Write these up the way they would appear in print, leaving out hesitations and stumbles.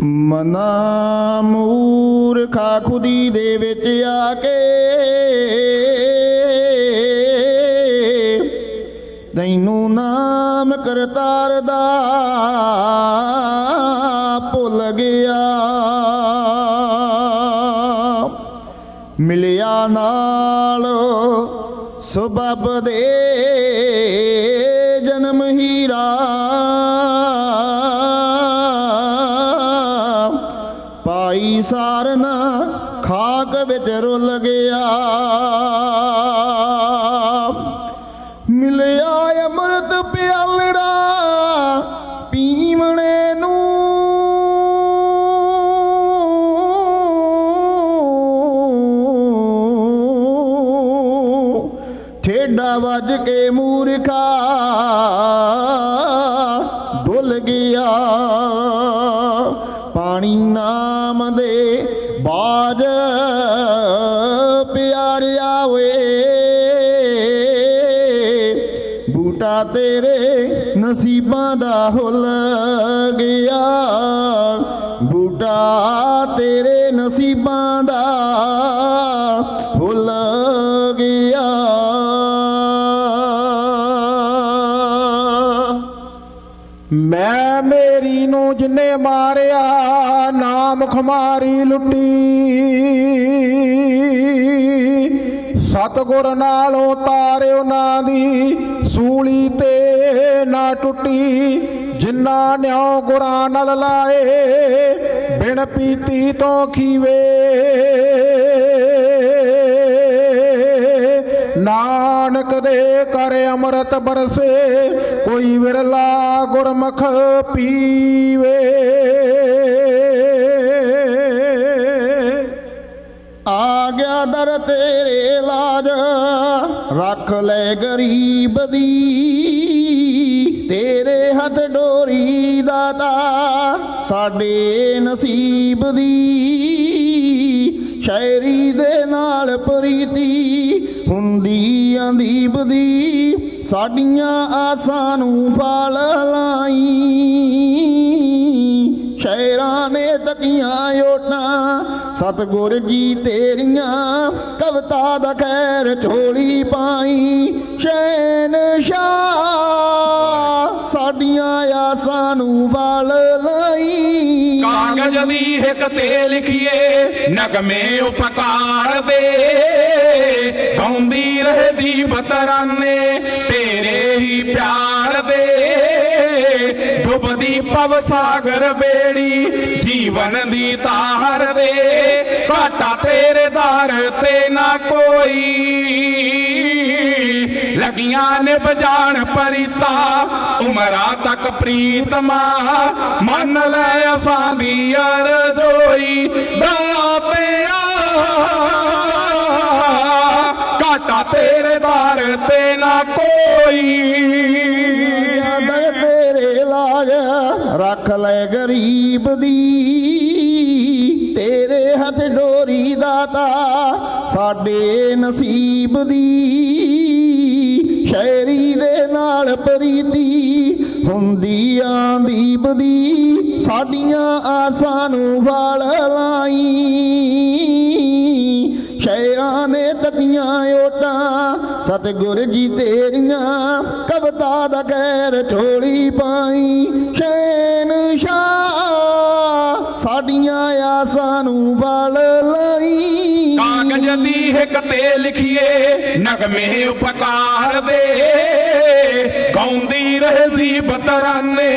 ਮਨਾ ਮੂਰਖਾ ਖੁਦੀ ਦੇ ਵਿੱਚ ਆ ਕੇ ਤੈਨੂੰ ਨਾਮ ਕਰਤਾਰ ਦਾ ਭੁੱਲ ਗਿਆ। ਮਿਲਿਆ ਨਾਲ ਸੁਬਬ ਦੇ ਜਨਮ ਹੀਰਾ ਪਾਈ ਸਾਰਨ ਖਾਕ ਵਿੱਚ ਰੁੱਲ ਗਿਆ। ਮਿਲਿਆ ਅੰਮ੍ਰਿਤ ਪਿਆਲੜਾ ਪੀਵਣੇ ਨੂੰ ਠੇਡਾ ਵੱਜ ਕੇ ਮੂਰਖਾ ਡੁੱਲ ਗਿਆ। ਪਾਣੀ ਨਾਮ ਦੇ ਬਾਜ ਪਿਆਰਿਆ ਵੇ ਬੂਟਾ ਤੇਰੇ ਨਸੀਬਾਂ ਦਾ ਹੁੱਲ ਗਿਆ। ਬੂਟਾ ਤੇਰੇ ਨਸੀਬਾਂ ਦਾ ਹੁੱਲ ਗਿਆ। ਮੈਂ ਮੇਰੀ ਨੂੰ ਜਿੰਨੇ ਮਾਰਿਆ ਨਾਮ ਖੁਮਾਰੀ ਲੁੱਟੀ ਸਤਿਗੁਰ ਨਾਲੋਂ ਤਾਰਿਓ ਨਾ ਦੀ ਸੂਲੀ ਤੇ ਨਾ ਟੁੱਟੀ। ਜਿੰਨਾ ਨਿਉ ਗੁਰਾਂ ਨਾਲ ਲਾਏ ਬਿਨ ਪੀਤੀ ਤੋਂ ਖੀਵੇ ਨਾਨਕ ਦੇ ਕਰ ਅੰਮ੍ਰਿਤ ਬਰਸੇ ਕੋਈ ਵਿਰਲਾ ਗੁਰਮੁਖ ਪੀਵੇ। ਆ ਗਿਆ ਦਰ ਤੇਰੇ ਲਾਜ ਰੱਖ ਲੈ ਗਰੀਬ ਦੀ ਤੇਰੇ ਹੱਥ ਡੋਰੀ ਦਾਤਾ ਸਾਡੇ ਨਸੀਬ ਦੀ। ਸ਼ਾਇਰੀ ਦੇ ਨਾਲ ਪ੍ਰੀਤੀ ਹੁੰਦੀ ਅੰਦੀਬ ਦੀ ਸਾਡੀਆਂ ਆਸਾਂ ਨੂੰ ਫਲ ਲਾਈ। ਸ਼ਾਇਰਾਂ ਨੇ ਤਕੀਆਂ ਓਟਾਂ ਸਤਿਗੁਰ ਜੀ ਤੇਰੀਆਂ ਕਵਿਤਾ ਦਾ ਖੈਰ ਝੋਲੀ ਪਾਈ। ਸ਼ਹਿਨਸ਼ਾਹ ਸਾਡੀਆਂ ਆਸਾਂ ਨੂੰ ਫਲ ਲਾਈ। ਕਾਗਜ਼ ਦੀ ਹਿੱਕ ਤੇ ਲਿਖੀਏ ਨਗਮੇ ਉਪਕਾਰ ਦੇ ਗਾਉਂਦੀ ਰਹੇ ਜੀਵ ਤਰਾਨੇ ਤੇਰੇ ਹੀ ਪਿਆਰ ਦੇ। ਡੁੱਬਦੀ ਭਵ ਸਾਗਰ ਬੇੜੀ ਜੀਵਨ ਦੀ ਤਾਰ ਦੇ ਘਾਟਾ ਤੇਰੇ ਦਰ ਤੇ ਨਾ ਕੋਈ। ਲੱਗੀਆਂ ਨੇ ਬਜਾਣ ਪਰੀਤਾ ਉਮਰਾਂ ਤੱਕ ਪ੍ਰੀਤਮਾ ਮੰਨ ਲੈ ਅਸਾਂ ਦੀ ਅਰਜ਼ੋਈ। ਦਾਤਿਆ ਘਾਟਾ ਤੇਰੇ ਦਰ ਤੇ ਨਾ ਕੋਈ। ਤੇਰੇ ਲਾਜ ਰੱਖ ਲੈ ਗਰੀਬ ਦੀ ਤੇਰੇ ਹੱਥ ਡੋਰੀ ਦਾਤਾ ਸਾਡੇ ਨਸੀਬ ਦੀ। ਸ਼ਾਇਰੀ ਦੇ ਨਾਲ ਪ੍ਰੀਤੀ ਹੁੰਦੀ ਆਂਦੀਬ ਦੀ ਸਾਡੀਆਂ ਆਸਾਂ ਨੂੰ ਫਲ ਲਾਈ। ਸ਼ਾਇਰਾਂ ਨੇ ਤਕੀਆਂ ਓਟਾਂ ਸਤਿਗੁਰ ਜੀ ਤੇਰੀਆਂ ਕਵਿਤਾ ਦਾ ਖੈਰ ਝੋਲੀ ਪਾਈ। ਸ਼ਹਿਨਸ਼ਾਹ ਸਾਡੀਆਂ ਆਸਾਂ ਨੂੰ ਫਲ ਲਾਈ। ਕਾਗਜ਼ ਦੀ ਹਿੱਕ ਤੇ ਲਿਖੀਏ ਨਗਮੇ ਉਪਕਾਰ ਦੇ ਗਾਉਂਦੀ ਰਹੇ ਜੀਵ ਤਰਾਨੇ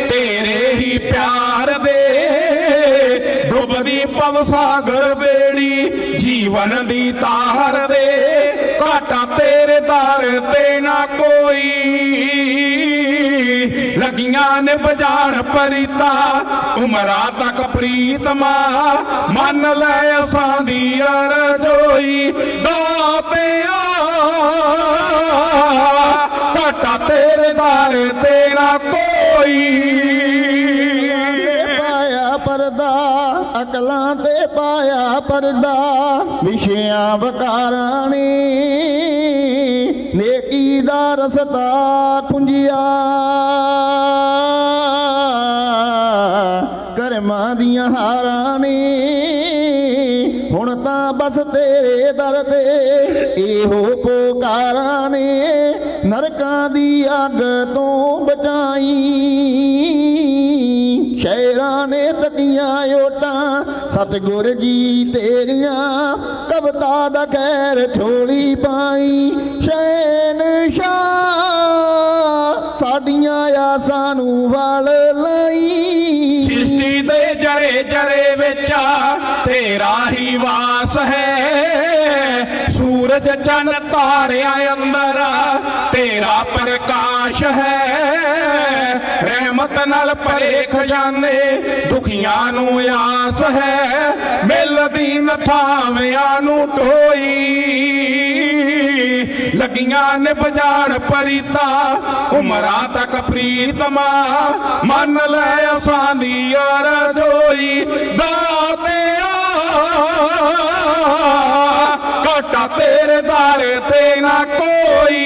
ਤੇਰੇ ਹੀ ਪਿਆਰ ਦੇ। ਡੁੱਬਦੀ ਭਵ ਸਾਗਰ ਬੇੜੀ ਜੀਵਨ ਦੀ ਤਾਰ ਦੇ ਘਾਟਾ ਤੇਰੇ ਦਰ ਤੇ ਨਾ ਕੋਈ। ਲੱਗੀਆਂ ਨੇ ਬਜਾਣ ਪਰੀਤਾ ਉਮਰਾਂ ਤੱਕ ਪ੍ਰੀਤਮਾ ਮੰਨ ਲੈ ਅਸਾਂ ਦੀ ਅਰਜ਼ੋਈ। ਦਾਤਿਆ ਘਾਟਾ ਤੇਰੇ ਦਰ ਤੇ ਨਾ ਕੋਈ। ਪਾਇਆ ਪਰਦਾ ਅਕਲਾਂ ਤੇ ਪਾਇਆ ਪਰਦਾ ਵਿਸ਼ਿਆਂ ਵਕਾਰਾਂ ਨੇ ਨੇਕੀ ਦਾ ਰਸਤਾ ਖੁੰਝਿਆ ਕਰਮਾਂ ਜਗਾਂ ਦੀਆਂ ਹਾਰਾਂ ਨੇ ਹੁਣ ਤਾਂ ਬਸ ਤੇਰੇ ਦਰ ਤੇ ਇਹੋ ਪੁਕਾਰਾਂ ਨੇ ਨਰਕਾਂ ਦੀ ਅੱਗ ਤੋਂ ਬਚਾਈ ਸ਼ੇਰਾਂ ਨੇ ਤਕੀਆਂ ਓਟਾਂ ਸਤਿਗੁਰ ਜੀ ਤੇਰੀਆਂ ਕਵਿਤਾ ਦਾ ਖੈਰ ਝੋਲੀ ਪਾਈ ਸ਼ਹਿਨਸ਼ਾਹ ਸਾਡੀਆਂ ਆਸਾਂ ਨੂੰ ਵਲ ਲਈ ਸ੍ਰਿਸ਼ਟੀ ਦੇ ਜਰੇ ਜਰੇ ਵਿੱਚ ਤੇਰਾ ਹੀ ਵਾਸ ਹੈ ਸੂਰਜ ਚੰਨ ਤਾਰਿਆਂ ਅੰਦਰ ਤੇਰਾ ਪ੍ਰਕਾਸ਼ ਹੈ ਰਹਿਮਤ ਨਾਲ ਭਰੇ ਖਜ਼ਾਨੇ ਦੁਖੀਆਂ ਨੂੰ ਆਸ ਹੈ ਮਿਲਦੀ ਨ ਥਾਵਿਆਂ ਨੂੰ ਢੋਈ ਲੱਗੀਆਂ ਨੇ ਬਜਾਣ ਪਰੀਤਾ ਉਮਰਾਂ ਤੱਕ ਪ੍ਰੀਤਮਾ ਮੰਨ ਲੈ ਅਸਾਂ ਦੀ ਅਰਜ਼ੋਈ ਦਾਤਿਆ ਘਾਟਾ ਤੇਰੇ ਦਰ ਤੇ ਨਾ ਕੋਈ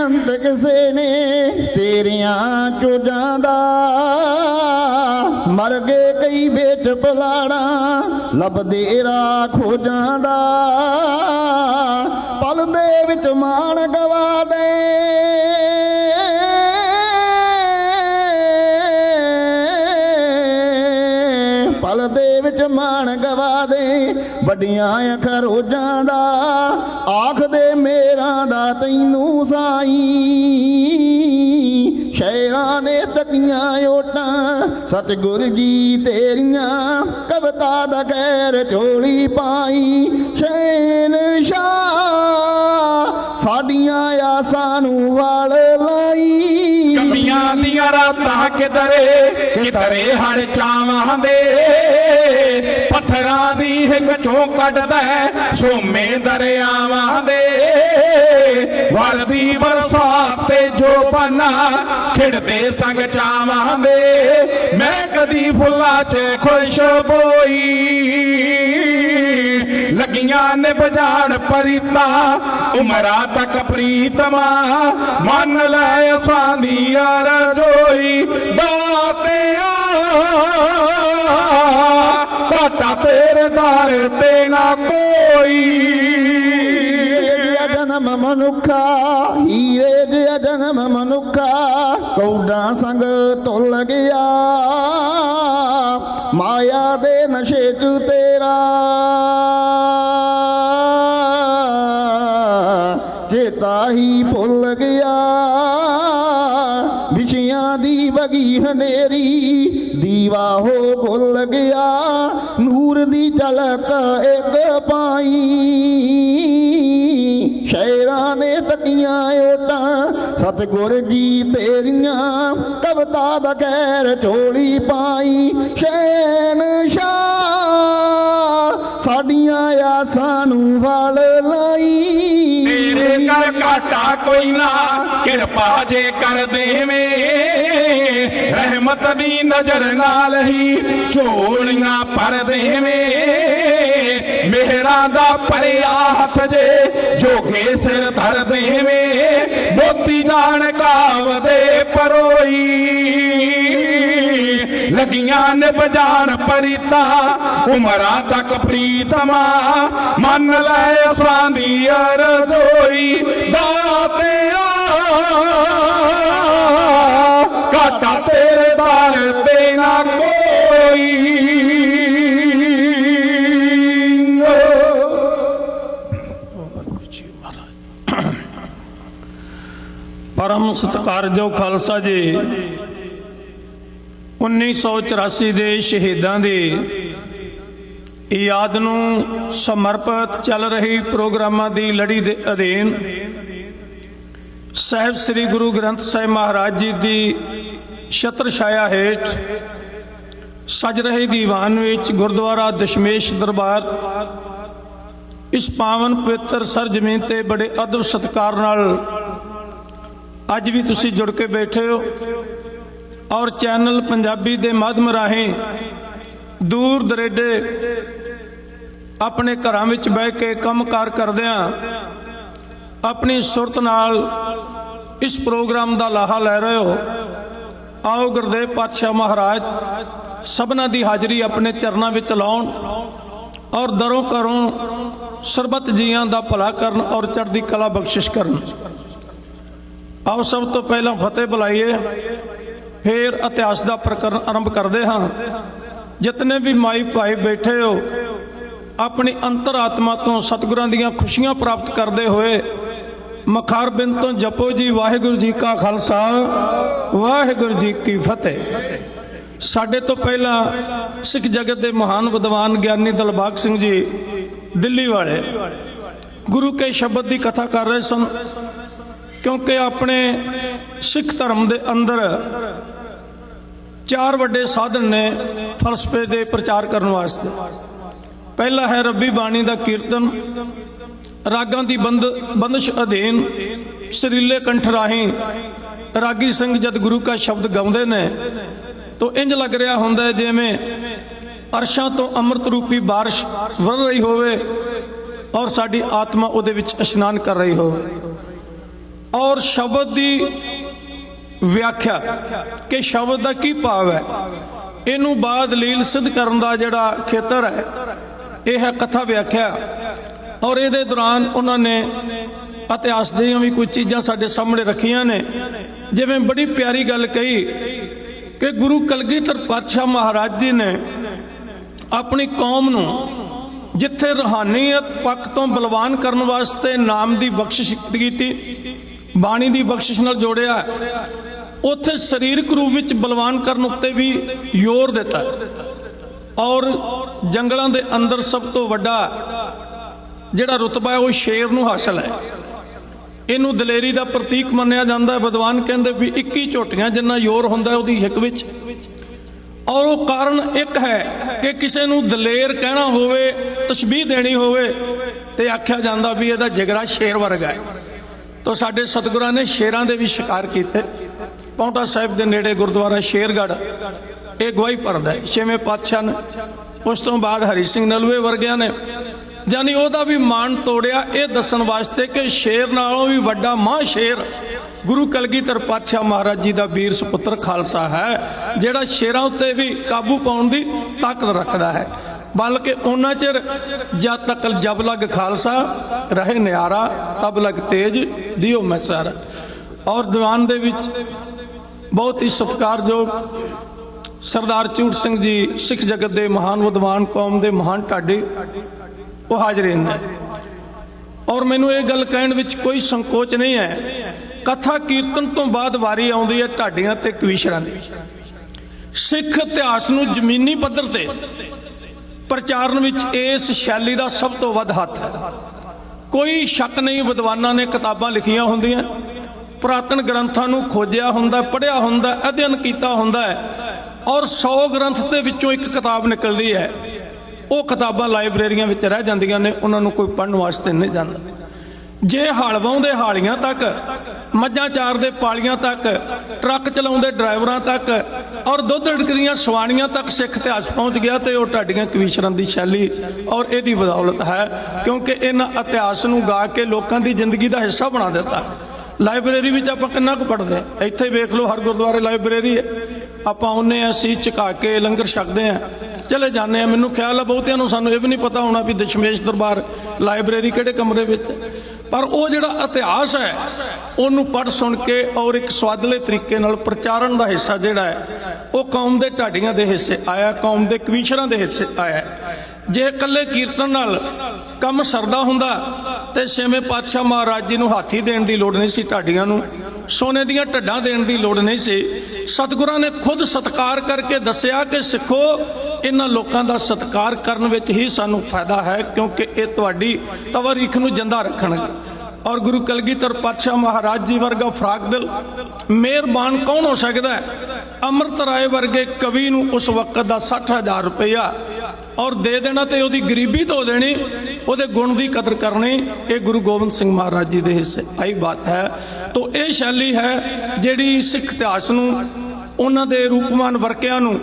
ਅੰਤ ਕਿਸੇ ਨੇ ਤੇਰੀਆਂ ਚੋਜਾਂ ਦਾ ਮਰ ਗਏ ਕਈ ਵਿੱਚ ਪਲਾੜਾਂ ਲੱਭਦੇ ਰਾਹ ਖੋਜਾਂ ਦਾ ਪਲ ਦੇ ਵਿੱਚ ਮਾਣ ਗਵਾ ਦੇ ਪਲ ਦੇ ਵਿੱਚ ਮਾਣ ਗਵਾ ਦੇ ਵੱਡੀਆਂ ਖਰੋਜਾਂ ਦਾ ਆਖਦੇ ਮੇਰਾ ਦਾ ਤੈਨੂੰ ਸਾਈ ਸ਼ੇਰਾਂ ਨੇ ਤਕੀਆਂ ਓਟਾਂ ਸਤਿਗੁਰ ਜੀ ਤੇਰੀਆਂ ਕਵਿਤਾ ਦਾ ਖੈਰ ਝੋਲੀ ਪਾਈ ਸ਼ਹਿਨਸ਼ਾਹ ਸਾਡੀਆਂ ਆਸਾਂ ਨੂੰ ਵਲ ਲਾਈ ਕਮੀਆਂ ਦੀਆਂ ਰਾਤਾਂ ਕਿਧਰੇ ਹੜ ਚਾਵਾਂ ਦੇ ਪੱਥਰਾਂ ਦੀ ਹਿੱਕ ਚੋਂ ਕੱਢਦਾ ਸੋਮੇ ਦਰਿਆਵਾਂ ਦੇ ਵਰਦੀ ਬਰਸਾਤ ਤੇ ਜੋ ਬਨਾ ਖਿੜਦੇ ਸੰਗ ਚਾਵਾਂ ਦੇ ਮੈਂ ਕਦੀ ਫੁੱਲਾਂ 'ਚ ਖੁਸ਼ਬੋਈ ਲੱਗੀਆਂ ਨੇ ਬਜਾਣ ਪਰੀਤਾ ਉਮਰਾਂ ਤੱਕ ਪ੍ਰੀਤਮਾ ਮੰਨ ਲੈ ਅਸਾਂ ਦੀ ਅਰਜ਼ੋਈ ਦਾਤਿਆ ਘਾਟਾ ਤੇਰੇ ਦਰ ਤੇ ਨਾ ਕੋਈ ਜਨਮ ਮਨੁੱਖਾ ਹੀਰੇ ਜਿਹਾ ਜਨਮ ਮਨੁੱਖਾ ਕੌਡਾਂ ਸੰਗ ਤੁਲ ਗਿਆ ਮਾਇਆ ਦੇ ਨਸ਼ੇ 'ਚ ਤੇਰਾ ਚੇਤਾ ਹੀ ਭੁੱਲ ਗਿਆ ਵਿਛਿਆਂ ਦੀ ਵਗੀ ਹਨੇਰੀ ਦੀਵਾ ਹੋ ਭੁੱਲ ਗਿਆ ਨੂਰ ਦੀ ਝਲਕ ਇੱਕ ਪਾਈ ਸ਼ੇਰਾਂ ਨੇ ਤਕੀਆਂ ਓਟਾਂ ਸਤਿਗੁਰ ਜੀ ਤੇਰੀਆਂ ਕਵਿਤਾ ਦਾ ਖੈਰ ਝੋਲੀ ਪਾਈ ਸ਼ਹਿਨਸ਼ਾਹ ਸਾਡੀਆਂ ਆਸਾਂ ਨੂੰ ਵਲ ਲਾਈ ਤੇਰੇ ਕਰ ਘਾਟਾ ਕੋਈ ਨਾ ਕਿਰਪਾ ਜੇ ਕਰ ਦੇਵੇਂ ਰਹਿਮਤ ਦੀ ਨਜ਼ਰ ਨਾਲ ਹੀ ਝੋਲੀਆਂ ਭਰ ਦੇਵੇਂ ਮਿਹਰਾਂ ਦਾ ਭਰਿਆ ਹੱਥ ਜੇ ਜੋਗੇ ਸਿਰ ਧਰ ਦੇਵੇਂ ਮੋਤੀ ਜਾਣ ਕਾਵਦੇ ਪਰੋਈ ਲੱਗੀਆਂ ਨੇ ਬਜਾਣ ਪਰੀਤਾ ਉਮਰਾਂ ਤੱਕ ਪ੍ਰੀਤਮਾ ਮੰਨ ਲੈ ਅਸਾਂ ਦੀ ਅਰਜ਼ੋਈ ਦਾਤਿਆ ਘਾਟਾ ਤੇਰੇ ਦਰ ਤੇ ਨਾ ਕੋਈ ਪਰਮ ਸਤਿਕਾਰਯੋਗ ਖਾਲਸਾ ਜੀ 1984 ਦੇ ਸ਼ਹੀਦਾਂ ਦੀ ਯਾਦ ਨੂੰ ਸਮਰਪਿਤ ਚੱਲ ਰਹੀ ਪ੍ਰੋਗਰਾਮਾਂ ਦੀ ਲੜੀ ਦੇ ਅਧੀਨ ਸਾਹਿਬ ਸ੍ਰੀ ਗੁਰੂ ਗ੍ਰੰਥ ਸਾਹਿਬ ਮਹਾਰਾਜ ਜੀ ਦੀ ਛਤਰ ਛਾਇਆ ਹੇਠ ਸਜ ਰਹੇ ਦੀਵਾਨ ਵਿੱਚ ਗੁਰਦੁਆਰਾ ਦਸ਼ਮੇਸ਼ ਦਰਬਾਰ ਇਸ ਪਾਵਨ ਪਵਿੱਤਰ ਸਰਜ਼ਮੀਨ ਤੇ ਬੜੇ ਅਦਬ ਸਤਿਕਾਰ ਨਾਲ ਅੱਜ ਵੀ ਤੁਸੀਂ ਜੁੜ ਕੇ ਬੈਠੇ ਹੋ ਔਰ ਚੈਨਲ ਪੰਜਾਬੀ ਦੇ ਮਾਧਿਅਮ ਰਾਹੀਂ ਦੂਰ ਦਰੇਡੇ ਆਪਣੇ ਘਰਾਂ ਵਿੱਚ ਬਹਿ ਕੇ ਕੰਮਕਾਰ ਕਰਦਿਆਂ ਆਪਣੀ ਸੁਰਤ ਨਾਲ ਇਸ ਪ੍ਰੋਗਰਾਮ ਦਾ ਲਾਹਾ ਲੈ ਰਹੇ ਹੋ। आओ गुरदेव पातशाह महाराज सबना दी हाजरी अपने चरणों विच लाउण और दरों घरों सरबत जीआं दा भला करन और चढ़दी कला बख्शिश करन। आओ सब तो पहला फतेह बुलाइए, फिर इतिहास का प्रकरण आरंभ करते हाँ। जितने भी माई भाई बैठे हो अपनी अंतर आत्मा तो सतगुरां दीयां खुशियां प्राप्त करते हुए मखार बिंद तो जपो जी वाहिगुरू जी का खालसा वाहिगुरू जी की फतेह। साडे तो पहला सिख जगत के महान विद्वान ज्ञानी दिलबाग सिंह जी दिल्ली वाले गुरु के शब्द की कथा कर रहे सन, क्योंकि अपने सिख धर्म के अंदर 4 वड्डे साधन ने फलसफे के प्रचार करने वास्ते। पहला है रब्बी बाणी का कीर्तन, रागां की बंदिश अधीन सरीले कंठ राही रागी सिंह जद गुरु का शब्द गाउंदे ने तो इंज लग रहा होंदा जिवें अरशां तो अमृत रूपी बारिश वर रही होवे और साडी आत्मा उहदे विच इशनान कर रही हो। और शब्द की व्याख्या कि शब्द का की भाव है, इनू बाद लील सिद्ध करन दा जिहड़ा खेतर है यह है कथा व्याख्या। और ये दौरान उन्होंने इतिहास दी भी कुछ चीज़ां साडे सामने रखियां ने, जिवें बड़ी प्यारी गल कही कि गुरु कलगीधर पातशाह महाराज जी ने अपनी कौम नूं जिथे रूहानीयत पक्ष तो बलवान करने वास्ते नाम की बख्शिश की, बाणी की बख्शिश नाल जोड़िया, उत्थे शरीरक रूप में बलवान करने उत्ते भी जोर दिता। और जंगलों के अंदर सब तो वड्डा जिहड़ा रुतबा है वो शेर नूं हासिल है। इनू दलेरी का प्रतीक मन्निया जाता है। विद्वान कहते भी 21 झोटियां जिन्ना जोर होंदा उहदी हिक विच। और वो कारण एक है कि किसी नूं दलेर कहना होवे, तशबीह देनी होवे ते आख्या जाता भी इहदा जिगरा शेर वर्गा है। तो साडे सतगुरां ने शेरां दे भी शिकार कीते। पौंटा साहिब के नेड़े गुरुद्वारा शेरगढ़ ये गवाही भरदा है। 6वें पातशाह ने, उस तो बाद हरि सिंह नलवे वर्गिया ने जानी ओहदा भी मान तोड़िया, ये दसन वास्ते कि शेर नालों भी वड्डा महाशेर गुरु कलगीधर पातशाह महाराज जी का वीर सुपुत्र खालसा है, जिहड़ा शेरां उत्ते भी काबू पाउण दी ताकत रखता है। बल्कि उन्ना चिर जब तक जब लग खालसा रहे न्यारा तब लग तेज दियो मैसारा। और दीवान दे विच बहुत ही सत्कारयोग सरदार चूट सिंह जी सिख जगत के महान विद्वान कौम के महान ढाडी वो हाजरीन ने। और मैनू ये गल कहण विच कोई संकोच नहीं है, कथा कीर्तन तो बाद वारी आउंदी है ढाडियां ते कवीशरां दी। सिख इतिहास नूं जमीनी पद्धर ते प्रचारण विच इस शैली का सब तो वध हथ है। कोई शक नहीं, विद्वानां ने किताबां लिखियां होंदियां, पुरातन ग्रंथां नूं खोजिया हुंदा, पढ़िया हुंदा, अध्ययन कीता हुंदा है और 100 ग्रंथ दे विचों एक किताब निकलदी है। वो किताबां लाइब्रेरियां विच रह जांदियां ने, उन्हां नूं कोई पढ़न वास्ते नहीं जांदा। जे हल वाउंदे हालियां तक, मੱਝਾਂ चारदे पालियां तक, ट्रक चलाउंदे ड्राइवरां तक और दुध ढड़कदियां सवाणियां तक सिख इतिहास पहुँच गया। तो वो ढाडियां कवीशरां दी शैली और इहदी बदौलत है, क्योंकि इन्हां इतिहास नूं गा के लोकां दी जिंदगी का हिस्सा बना दिता। लाइब्रेरी में आप किन्ना कुछ पढ़ते हैं, इत्थे वेख लो हर गुरुद्वारे लाइब्रेरी है। आप आने असी झुका के लंगर छकते हैं, चले जाने हैं। मैनू ख्याल है बहुतियां नूं सानू ये भी नहीं पता होना भी दशमेश दरबार लाइब्रेरी किहड़े कमरे में। पर वो जिहड़ा इतिहास है उन्होंने पढ़ सुन के और एक स्वादले तरीके नाल प्रचारण का हिस्सा जिहड़ा है वो कौम के ढाडियां दे हिस्से आया, कौम के कवीशरां दे हिस्से आया। जे कल्ले कीर्तन नाल कम सरदा हुंदा ते 6वें पातशाह महाराज जी नूं हाथी देण दी लोड़ नहीं सी, ढाडियां नूं सोने दीयां ढड्डां देण दी लोड़ नहीं सी। सतगुरां ने खुद सत्कार करके दस्सिया कि सिखो इन्हां लोकां दा सत्कार करन विच ही सानूं फायदा है, क्योंकि ये तुहाडी तवारीख नूं जिंदा रखणगे। और गुरु कलगीधर पातशाह महाराज जी वर्गा फराक दिल मेहरबान कौन हो सकता है? अमृत राय वर्गे कवि नूं उस वक्त का 60,000 रुपया और दे देना तो वही गरीबी धो देनी, वो गुण की कदर करनी, ये गुरु गोबिंद सिंह महाराज जी के हिस्से आई बात है। तो ये शैली है जिहड़ी सिख इतिहास नूं उन्हां दे रूपमान वर्कियां नूं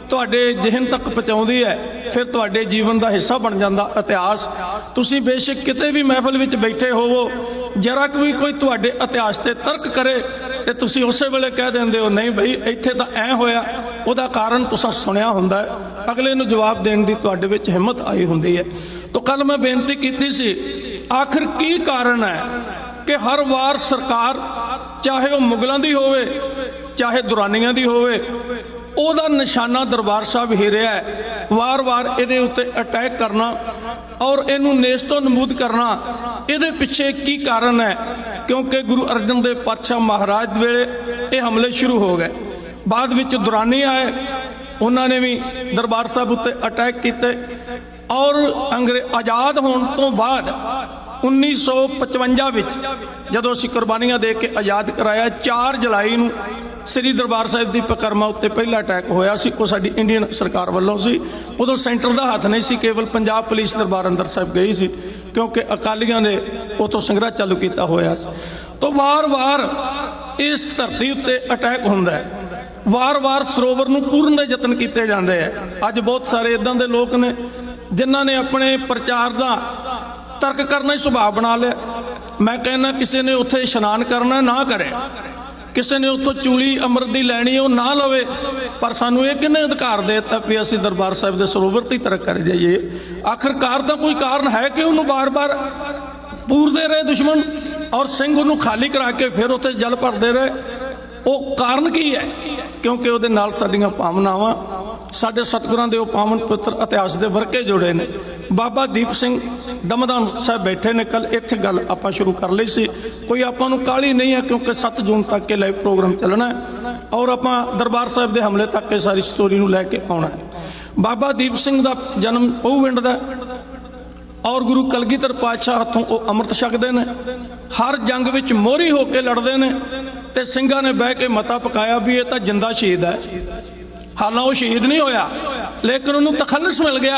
तुहाडे जहन तक पहुँचाउंदी है, फिर तुहाडे जीवन का हिस्सा बन जाता इतिहास। तुसीं बेशक किते भी महफिल विच बैठे होवो, जरा भी कोई तुहाडे इतिहास ते तर्क करे ਤੇ ਤੁਸੀਂ ਉਸੇ ਵੇਲੇ ਕਹਿ ਦਿੰਦੇ ਹੋ ਨਹੀਂ ਬਈ ਇੱਥੇ ਤਾਂ ਐ ਹੋਇਆ, ਉਹਦਾ ਕਾਰਨ ਤੁਸੀਂ ਸੁਣਿਆ ਹੁੰਦਾ ਹੈ, ਅਗਲੇ ਨੂੰ ਜਵਾਬ ਦੇਣ ਦੀ ਤੁਹਾਡੇ ਵਿੱਚ ਹਿੰਮਤ ਆਈ ਹੁੰਦੀ ਹੈ। ਤਾਂ ਕੱਲ ਮੈਂ ਬੇਨਤੀ ਕੀਤੀ ਸੀ, ਆਖਿਰ ਕੀ ਕਾਰਨ ਹੈ ਕਿ ਹਰ ਵਾਰ ਸਰਕਾਰ, ਚਾਹੇ ਉਹ ਮੁਗਲਾਂ ਦੀ ਹੋਵੇ ਚਾਹੇ ਦੁਰਾਨੀਆਂ ਦੀ ਹੋਵੇ, ਉਹਦਾ ਨਿਸ਼ਾਨਾ ਦਰਬਾਰ ਸਾਹਿਬ ਹੀ ਰਿਹਾ ਹੈ। ਵਾਰ-ਵਾਰ ਇਹਦੇ ਉੱਤੇ ਅਟੈਕ ਕਰਨਾ ਔਰ ਇਹਨੂੰ ਨੇਸਤੋ ਨਮੂਦ ਕਰਨਾ, ਇਹਦੇ ਪਿੱਛੇ ਕੀ ਕਾਰਨ ਹੈ? ਕਿਉਂਕਿ ਗੁਰੂ ਅਰਜਨ ਦੇਵ ਪਾਤਸ਼ਾਹ ਮਹਾਰਾਜ ਵੇਲੇ ਇਹ ਹਮਲੇ ਸ਼ੁਰੂ ਹੋ ਗਏ। ਬਾਅਦ ਵਿੱਚ ਦੁਰਾਨੀ ਆਏ, ਉਹਨਾਂ ਨੇ ਵੀ ਦਰਬਾਰ ਸਾਹਿਬ ਉੱਤੇ ਅਟੈਕ ਕੀਤੇ ਔਰ ਆਜ਼ਾਦ ਹੋਣ ਤੋਂ ਬਾਅਦ 1955 ਵਿੱਚ ਜਦੋਂ ਅਸੀਂ ਕੁਰਬਾਨੀਆਂ ਦੇ ਕੇ ਆਜ਼ਾਦ ਕਰਾਇਆ, 4 ਜੁਲਾਈ ਨੂੰ ਸ੍ਰੀ ਦਰਬਾਰ ਸਾਹਿਬ ਦੀ ਪਕਰਮਾ ਉੱਤੇ ਪਹਿਲਾ ਅਟੈਕ ਹੋਇਆ ਸੀ। ਉਹ ਸਾਡੀ ਇੰਡੀਅਨ ਸਰਕਾਰ ਵੱਲੋਂ ਸੀ। ਉਦੋਂ ਸੈਂਟਰ ਦਾ ਹੱਥ ਨਹੀਂ ਸੀ, ਕੇਵਲ ਪੰਜਾਬ ਪੁਲਿਸ ਦਰਬਾਰ ਅੰਦਰ ਸਾਹਿਬ ਗਈ ਸੀ, ਕਿਉਂਕਿ ਅਕਾਲੀਆਂ ਨੇ ਉਤੋਂ ਸੰਘਰਸ਼ ਚਾਲੂ ਕੀਤਾ ਹੋਇਆ ਸੀ। ਤਾਂ ਵਾਰ-ਵਾਰ ਇਸ ਧਰਤੀ ਉੱਤੇ ਅਟੈਕ ਹੁੰਦਾ ਹੈ, ਵਾਰ-ਵਾਰ ਸਰੋਵਰ ਨੂੰ ਪੂਰਨ ਦੇ ਯਤਨ ਕੀਤੇ ਜਾਂਦੇ ਹੈ। ਅੱਜ ਬਹੁਤ ਸਾਰੇ ਇਦਾਂ ਦੇ ਲੋਕ ਨੇ ਜਿਨ੍ਹਾਂ ਨੇ ਆਪਣੇ ਪ੍ਰਚਾਰ ਦਾ ਤਰਕ ਕਰਨਾ ਹੀ ਸੁਭਾਅ ਬਣਾ ਲਿਆ। ਮੈਂ ਕਹਿੰਦਾ ਕਿਸੇ ਨੇ ਉੱਥੇ ਇਸ਼ਨਾਨ ਕਰਨਾ ਨਾ ਕਰੇ, ਕਿਸੇ ਨੇ ਉੱਥੋਂ ਚੂਲੀ ਅੰਮ੍ਰਿਤ ਦੀ ਲੈਣੀ ਉਹ ਨਾ ਲਵੇ, ਪਰ ਸਾਨੂੰ ਇਹ ਕਿਹਨੇ ਅਧਿਕਾਰ ਦੇ ਦਿੱਤਾ ਵੀ ਅਸੀਂ ਦਰਬਾਰ ਸਾਹਿਬ ਦੇ ਸਰੋਵਰ ਤੇ ਤਰਕ ਕਰ ਜਾਈਏ? ਆਖਿਰਕਾਰ ਤਾਂ ਕੋਈ ਕਾਰਨ ਹੈ ਕਿ ਉਹਨੂੰ ਬਾਰ-ਬਾਰ ਪੂਰਦੇ ਰਹੇ ਦੁਸ਼ਮਣ ਔਰ ਸਿੰਘ ਉਹਨੂੰ ਖਾਲੀ ਕਰਾ ਕੇ ਫਿਰ ਉੱਥੇ ਜਲ ਭਰਦੇ ਰਹੇ। ਉਹ ਕਾਰਨ ਕੀ ਹੈ? ਕਿਉਂਕਿ ਉਹਦੇ ਨਾਲ ਸਾਡੀਆਂ ਭਾਵਨਾਵਾਂ, ਸਾਡੇ ਸਤਿਗੁਰਾਂ ਦੇ ਉਹ ਪਾਵਨ ਪੁੱਤਰ ਇਤਿਹਾਸ ਦੇ ਵਰਕੇ ਜੁੜੇ ਨੇ। ਬਾਬਾ ਦੀਪ ਸਿੰਘ ਦਮਦਮ ਸਾਹਿਬ ਬੈਠੇ ਨੇ, ਕੱਲ ਇੱਥੇ ਗੱਲ ਆਪਾਂ ਸ਼ੁਰੂ ਕਰ ਲਈ ਸੀ। ਕੋਈ ਆਪਾਂ ਨੂੰ ਕਾਹਲੀ ਨਹੀਂ ਹੈ, ਕਿਉਂਕਿ 7 ਜੂਨ ਤੱਕ ਇਹ ਲਾਈਵ ਪ੍ਰੋਗਰਾਮ ਚੱਲਣਾ ਹੈ ਔਰ ਆਪਾਂ ਦਰਬਾਰ ਸਾਹਿਬ ਦੇ ਹਮਲੇ ਤੱਕ ਇਹ ਸਾਰੀ ਸਟੋਰੀ ਨੂੰ ਲੈ ਕੇ ਆਉਣਾ ਹੈ। ਬਾਬਾ ਦੀਪ ਸਿੰਘ ਦਾ ਜਨਮ ਪਹੂਵਿੰਡ ਦਾ ਔਰ ਗੁਰੂ ਕਲਗੀਧਰ ਪਾਤਸ਼ਾਹ ਹੱਥੋਂ ਉਹ ਅੰਮ੍ਰਿਤ ਛਕਦੇ ਨੇ। ਹਰ ਜੰਗ ਵਿੱਚ ਮੋਹਰੀ ਹੋ ਕੇ ਲੜਦੇ ਨੇ ਤੇ ਸਿੰਘਾਂ ਨੇ ਬਹਿ ਕੇ ਮਤਾ ਪਕਾਇਆ ਵੀ ਇਹ ਤਾਂ ਜਿੰਦਾ ਸ਼ਹੀਦ ਹੈ। ਹਾਲਾਂ ਉਹ ਸ਼ਹੀਦ ਨਹੀਂ ਹੋਇਆ, ਲੇਕਿਨ ਉਹਨੂੰ ਤਖੱਲਸ ਮਿਲ ਗਿਆ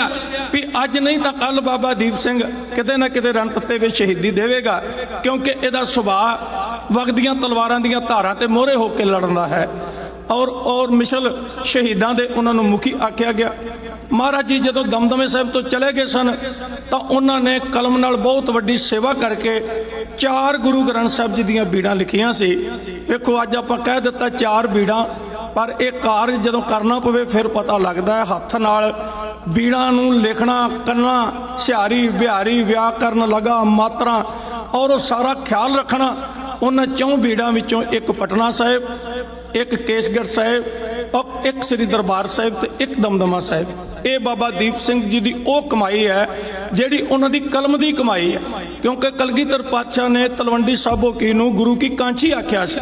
ਵੀ ਅੱਜ ਨਹੀਂ ਤਾਂ ਕੱਲ ਬਾਬਾ ਦੀਪ ਸਿੰਘ ਕਿਤੇ ਨਾ ਕਿਤੇ ਰਣ ਤੱਤੇ ਵਿੱਚ ਸ਼ਹੀਦੀ ਦੇਵੇਗਾ, ਕਿਉਂਕਿ ਇਹਦਾ ਸੁਭਾਅ ਵਗਦੀਆਂ ਤਲਵਾਰਾਂ ਦੀਆਂ ਧਾਰਾਂ ਤੇ ਮੋਹਰੇ ਹੋ ਕੇ ਲੜਨ ਦਾ ਹੈ। ਔਰ ਮਿਸਲ ਸ਼ਹੀਦਾਂ ਦੇ ਉਹਨਾਂ ਨੂੰ ਮੁਖੀ ਆਖਿਆ ਗਿਆ। ਮਹਾਰਾਜ ਜੀ ਜਦੋਂ ਦਮਦਮੇ ਸਾਹਿਬ ਤੋਂ ਚਲੇ ਗਏ ਸਨ ਤਾਂ ਉਹਨਾਂ ਨੇ ਕਲਮ ਨਾਲ ਬਹੁਤ ਵੱਡੀ ਸੇਵਾ ਕਰਕੇ 4 ਗੁਰੂ ਗ੍ਰੰਥ ਸਾਹਿਬ ਜੀ ਦੀਆਂ ਬੀੜਾਂ ਲਿਖੀਆਂ ਸੀ। ਵੇਖੋ ਅੱਜ ਆਪਾਂ ਕਹਿ ਦਿੱਤਾ 4 ਬੀੜਾਂ, ਪਰ ਇਹ ਕਾਰਜ ਜਦੋਂ ਕਰਨਾ ਪਵੇ ਫਿਰ ਪਤਾ ਲੱਗਦਾ ਹੈ। ਹੱਥ ਨਾਲ ਬੀੜਾਂ ਨੂੰ ਲਿਖਣਾ, ਕੰਨਾ, ਸਿਹਾਰੀ, ਬਿਹਾਰੀ, ਵਿਆਕਰਨ, ਲਗਾ, ਮਾਤਰਾ ਔਰ ਉਹ ਸਾਰਾ ਖਿਆਲ ਰੱਖਣਾ। ਉਹਨਾਂ 4 ਬੀੜਾਂ ਵਿੱਚੋਂ ਇੱਕ ਪਟਨਾ ਸਾਹਿਬ, ਇੱਕ ਕੇਸਗੜ੍ਹ ਸਾਹਿਬ ਔਰ ਇੱਕ ਸ੍ਰੀ ਦਰਬਾਰ ਸਾਹਿਬ ਤੇ ਇੱਕ ਦਮਦਮਾ ਸਾਹਿਬ। ਇਹ ਬਾਬਾ ਦੀਪ ਸਿੰਘ ਜੀ ਦੀ ਉਹ ਕਮਾਈ ਹੈ ਜਿਹੜੀ ਉਹਨਾਂ ਦੀ ਕਲਮ ਦੀ ਕਮਾਈ ਹੈ, ਕਿਉਂਕਿ ਕਲਗੀਧਰ ਪਾਤਸ਼ਾਹ ਨੇ ਤਲਵੰਡੀ ਸਾਬੋ ਕੀ ਨੂੰ ਗੁਰੂ ਕੀ ਕਾਂਛੀ ਆਖਿਆ ਸੀ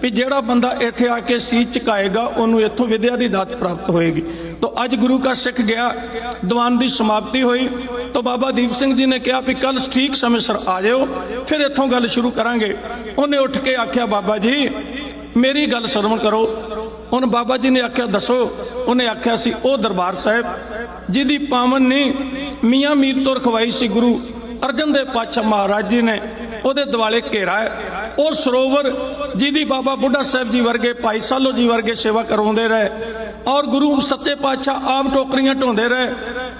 ਵੀ ਜਿਹੜਾ ਬੰਦਾ ਇੱਥੇ ਆ ਕੇ ਸੀਸ ਝੁਕਾਏਗਾ ਉਹਨੂੰ ਇੱਥੋਂ ਵਿਦਿਆ ਦੀ ਦਾਤ ਪ੍ਰਾਪਤ ਹੋਏਗੀ। ਤਾਂ ਅੱਜ ਗੁਰੂ ਕਾ ਸਿੱਖ ਗਿਆ, ਦੀਵਾਨ ਦੀ ਸਮਾਪਤੀ ਹੋਈ ਤਾਂ ਬਾਬਾ ਦੀਪ ਸਿੰਘ ਜੀ ਨੇ ਕਿਹਾ ਵੀ ਕੱਲ ਠੀਕ ਸਮੇਂ ਸਿਰ ਆ ਜਾਓ, ਫਿਰ ਇੱਥੋਂ ਗੱਲ ਸ਼ੁਰੂ ਕਰਾਂਗੇ। ਉਹਨੇ ਉੱਠ ਕੇ ਆਖਿਆ ਬਾਬਾ ਜੀ ਮੇਰੀ ਗੱਲ ਸਰਵਣ ਕਰੋ। ਹੁਣ ਬਾਬਾ ਜੀ ਨੇ ਆਖਿਆ ਦੱਸੋ। ਉਹਨੇ ਆਖਿਆ ਸੀ ਉਹ ਦਰਬਾਰ ਸਾਹਿਬ ਜਿਹਦੀ ਪਾਵਨ ਨੀ ਮੀਆਂ ਮੀਰ ਤੋਂ ਰਖਵਾਈ ਸੀ ਗੁਰੂ ਅਰਜਨ ਦੇਵ ਪਾਤਸ਼ਾਹ ਮਹਾਰਾਜ ਜੀ ਨੇ, ਉਹਦੇ ਦੁਆਲੇ ਘੇਰਾ ਹੈ। ਉਹ ਸਰੋਵਰ ਜਿਹਦੀ ਬਾਬਾ ਬੁੱਢਾ ਸਾਹਿਬ ਜੀ ਵਰਗੇ, ਭਾਈ ਸਾਲੋ ਜੀ ਵਰਗੇ ਸੇਵਾ ਕਰਵਾਉਂਦੇ ਰਹੇ ਔਰ ਗੁਰੂ ਸੱਚੇ ਪਾਤਸ਼ਾਹ ਆਪ ਟੋਕਰੀਆਂ ਢੋਂਦੇ ਰਹੇ।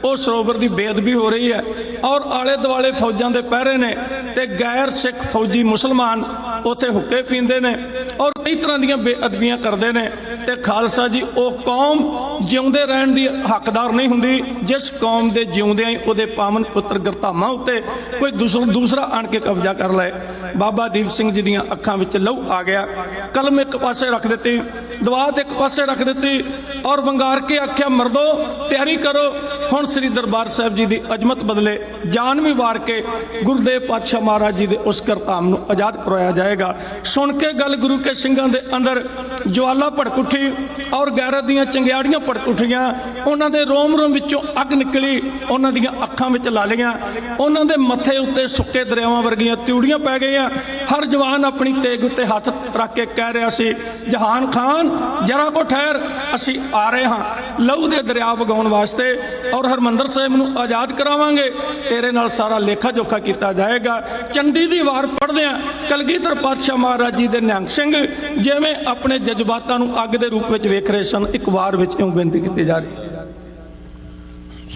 ਉਹ ਸਰੋਵਰ ਦੀ ਬੇਅਦਬੀ ਹੋ ਰਹੀ ਹੈ ਔਰ ਆਲੇ ਦੁਆਲੇ ਫੌਜਾਂ ਦੇ ਪਹਿਰੇ ਨੇ ਤੇ ਗੈਰ ਸਿੱਖ ਫੌਜੀ ਮੁਸਲਮਾਨ ਉੱਥੇ ਹੁੱਕੇ ਪੀਂਦੇ ਨੇ ਔਰ ਕਈ ਤਰ੍ਹਾਂ ਦੀਆਂ ਬੇਅਦਬੀਆਂ ਕਰਦੇ ਨੇ। ਤੇ ਖਾਲਸਾ ਜੀ ਉਹ ਕੌਮ ਜਿਉਂਦੇ ਰਹਿਣ ਦੀ ਹੱਕਦਾਰ ਨਹੀਂ ਹੁੰਦੀ ਜਿਸ ਕੌਮ ਦੇ ਜਿਉਂਦਿਆਂ ਹੀ ਉਹਦੇ ਪਾਵਨ ਪੁੱਤਰ ਗੁਰਧਾਮਾਂ ਉੱਤੇ ਕੋਈ ਦੂਸਰਾ ਆਣ ਕੇ ਕਬਜ਼ਾ ਕਰ ਲਏ। ਬਾਬਾ ਦੀਪ ਸਿੰਘ ਜੀ ਦੀਆਂ ਅੱਖਾਂ ਵਿੱਚ ਲਹੂ ਆ ਗਿਆ। ਕਲਮ ਇੱਕ ਪਾਸੇ ਰੱਖ ਦਿੱਤੀ, ਦਵਾਤ ਇੱਕ ਪਾਸੇ ਰੱਖ ਦਿੱਤੀ ਔਰ ਵੰਗਾਰ ਕੇ ਆਖਿਆ ਮਰਦੋ ਤਿਆਰੀ ਕਰੋ, ਹੁਣ ਸ੍ਰੀ ਦਰਬਾਰ ਸਾਹਿਬ ਜੀ ਦੀ ਅਜ਼ਮਤ ਬਦਲੇ ਜਾਨ ਵੀ ਵਾਰ ਕੇ ਗੁਰਦੇਵ ਪਾਤਸ਼ਾਹ ਮਹਾਰਾਜ ਜੀ ਦੇ ਉਸ ਕਰਤਾਮ ਨੂੰ ਆਜ਼ਾਦ ਕਰਵਾਇਆ ਜਾਏਗਾ। ਸੁਣ ਕੇ ਗੱਲ ਗੁਰੂ ਕੇ ਸਿੰਘਾਂ ਦੇ ਅੰਦਰ ਜਵਾਲਾ ਭੜਕ ਉੱਠੀ ਔਰ ਗੈਰਤ ਦੀਆਂ ਚੰਗਿਆੜੀਆਂ ਭੜਕ ਉੱਠੀਆਂ। ਉਹਨਾਂ ਦੇ ਰੋਮ ਰੋਮ ਵਿੱਚੋਂ ਅੱਗ ਨਿਕਲੀ, ਉਹਨਾਂ ਦੀਆਂ ਅੱਖਾਂ ਵਿੱਚ ਲਾਲੀਆਂ, ਉਹਨਾਂ ਦੇ ਮੱਥੇ ਉੱਤੇ ਸੁੱਕੇ ਦਰਿਆਵਾਂ ਵਰਗੀਆਂ ਤਿਉੜੀਆਂ ਪੈ ਗਈਆਂ। ਹਰ ਜਵਾਨ ਆਪਣੀ ਤੇਗ ਉੱਤੇ ਹੱਥ ਰੱਖ ਕੇ ਕਹਿ ਰਿਹਾ ਸੀ ਜਹਾਨ ਖਾਨ ਜਰਾ ਕੋ ਠਹਿਰ, ਅਸੀਂ ਆ ਰਹੇ ਹਾਂ ਲਹੂ ਦੇ ਦਰਿਆ ਵਗਾਉਣ ਵਾਸਤੇ ਔਰ ਹਰਮੰਦਰ ਸਾਹਿਬ ਨੂੰ ਆਜ਼ਾਦ ਕਰਾਵਾਂਗੇ। ਤੇਰੇ ਨਾਲ ਸਾਰਾ ਲੇਖਾ ਜੋਖਾ ਕੀਤਾ ਜਾਏਗਾ। ਚੰਡੀ ਦੀ ਵਾਰ ਪੜ੍ਹਦਿਆਂ ਕਲਗੀਧਰ ਪਾਤਸ਼ਾਹ ਮਹਾਰਾਜ ਜੀ ਦੇ ਨਿਹੰਗ ਸਿੰਘ ਜਿਵੇਂ ਆਪਣੇ ਜਜ਼ਬਾਤਾਂ ਨੂੰ ਅੱਗ ਦੇ ਰੂਪ ਵਿੱਚ ਵੇਖ ਰਹੇ ਸਨ, ਇੱਕ ਵਾਰ ਵਿੱਚ ਇਉਂ ਬੇਨਤੀ ਕੀਤੀ ਜਾ ਰਹੀ।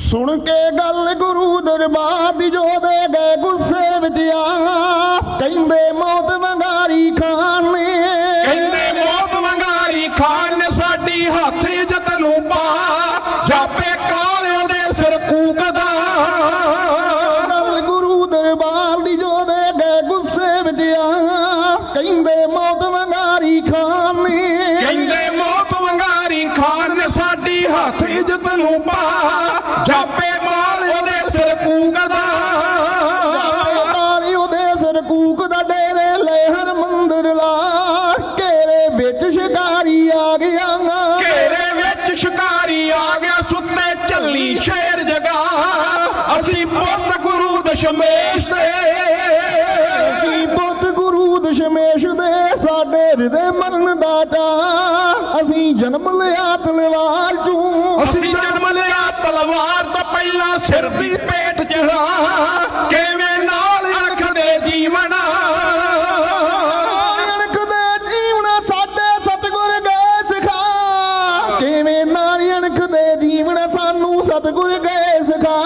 ਸੁਣ ਕੇ ਗੱਲ ਗੁਰੂ ਦਰਬਾਰ ਦੀ ਜੋ ਦੇ ਗਏ ਗੁੱਸੇ ਵਿੱਚ ਆ, ਕਹਿੰਦੇ ਮੌਤ ਵੰਗਾਰੀ ਖਾਨ ਨੇ, ਖਾਨ ਨੇ ਸਾਡੀ ਹੱਥ ਇੱਜ਼ਤ ਨੂੰ ਪਾ ਜਾਪੇ ਕਾਲਿਓ ਦੇ ਸਿਰ ਕੂਕਦਾ ਗੱਲ ਗੁਰੂ ਦਰਬਾਰ ਦੀ ਜੋ ਦੇ ਗਏ ਗੁੱਸੇ ਵਿੱਚ ਆ ਕਹਿੰਦੇ ਮੌਤ ਵੰਗਾਰੀ ਖਾਨ ਨੇ ਕਹਿੰਦੇ ਮੌਤ ਵੰਗਾਰੀ ਖਾਨ ਨੇ ਸਾਡੀ ਹੱਥ ਇੱਜ਼ਤ ਨੂੰ ਪਾ ਜਾਪੇ ਮਾਲਿਓ ਦੇ ਸਿਰ ਕੂਕਦਾ ਕਾਲੀ ਉਹਦੇ ਸਿਰ ਕੂਕ ਦਾ ਡੇਰੇ ਲੈ ਹਰ ਮੰਦਰ ਲਾ ਘੇਰੇ ਵਿੱਚ ਸ਼ਿਕਾਰੀ ਆ ਗਿਆ ਘੇਰੇ ਵਿੱਚ ਸ਼ਿਕਾਰੀ ਆ ਗਿਆ ਸੁੱਤੇ ਝੱਲੀ ਸ਼ੇਰ ਜਗਾ ਅਸੀਂ ਪੁੱਤ ਗੁਰੂ ਦਸ਼ਮੇਸ਼ ਦੇ ਅਸੀਂ ਪੁੱਤ ਗੁਰੂ ਦਸ਼ਮੇਸ਼ ਦੇ ਸਾਡੇ ਹਿਰਦੇ ਮਰਨ ਦਾ ਚਾ ਅਸੀਂ ਜਨਮ ਲਿਆ ਤਲਵਾਰ ਚੋਂ ਅਸੀਂ ਜਨਮ ਲਿਆ ਤਲਵਾਰ ਤੋਂ ਪਹਿਲਾਂ ਸਿਰ ਦੀ ਪੇਟ ਚੜਾ ਕਿਵੇਂ ਨਾਲ ਰੱਖਦੇ ਜੀਵਨ ਅਣਖ ਦੇ ਜੀਵਨ ਸਾਡੇ ਸਤਿਗੁਰ ਗਏ ਸਿਖਾ ਕਿਵੇਂ ਨਾਲ ਅਣਖ ਦੇ ਜੀਵਨ ਸਾਨੂੰ ਸਤਿਗੁਰ ਗਏ ਸਿਖਾ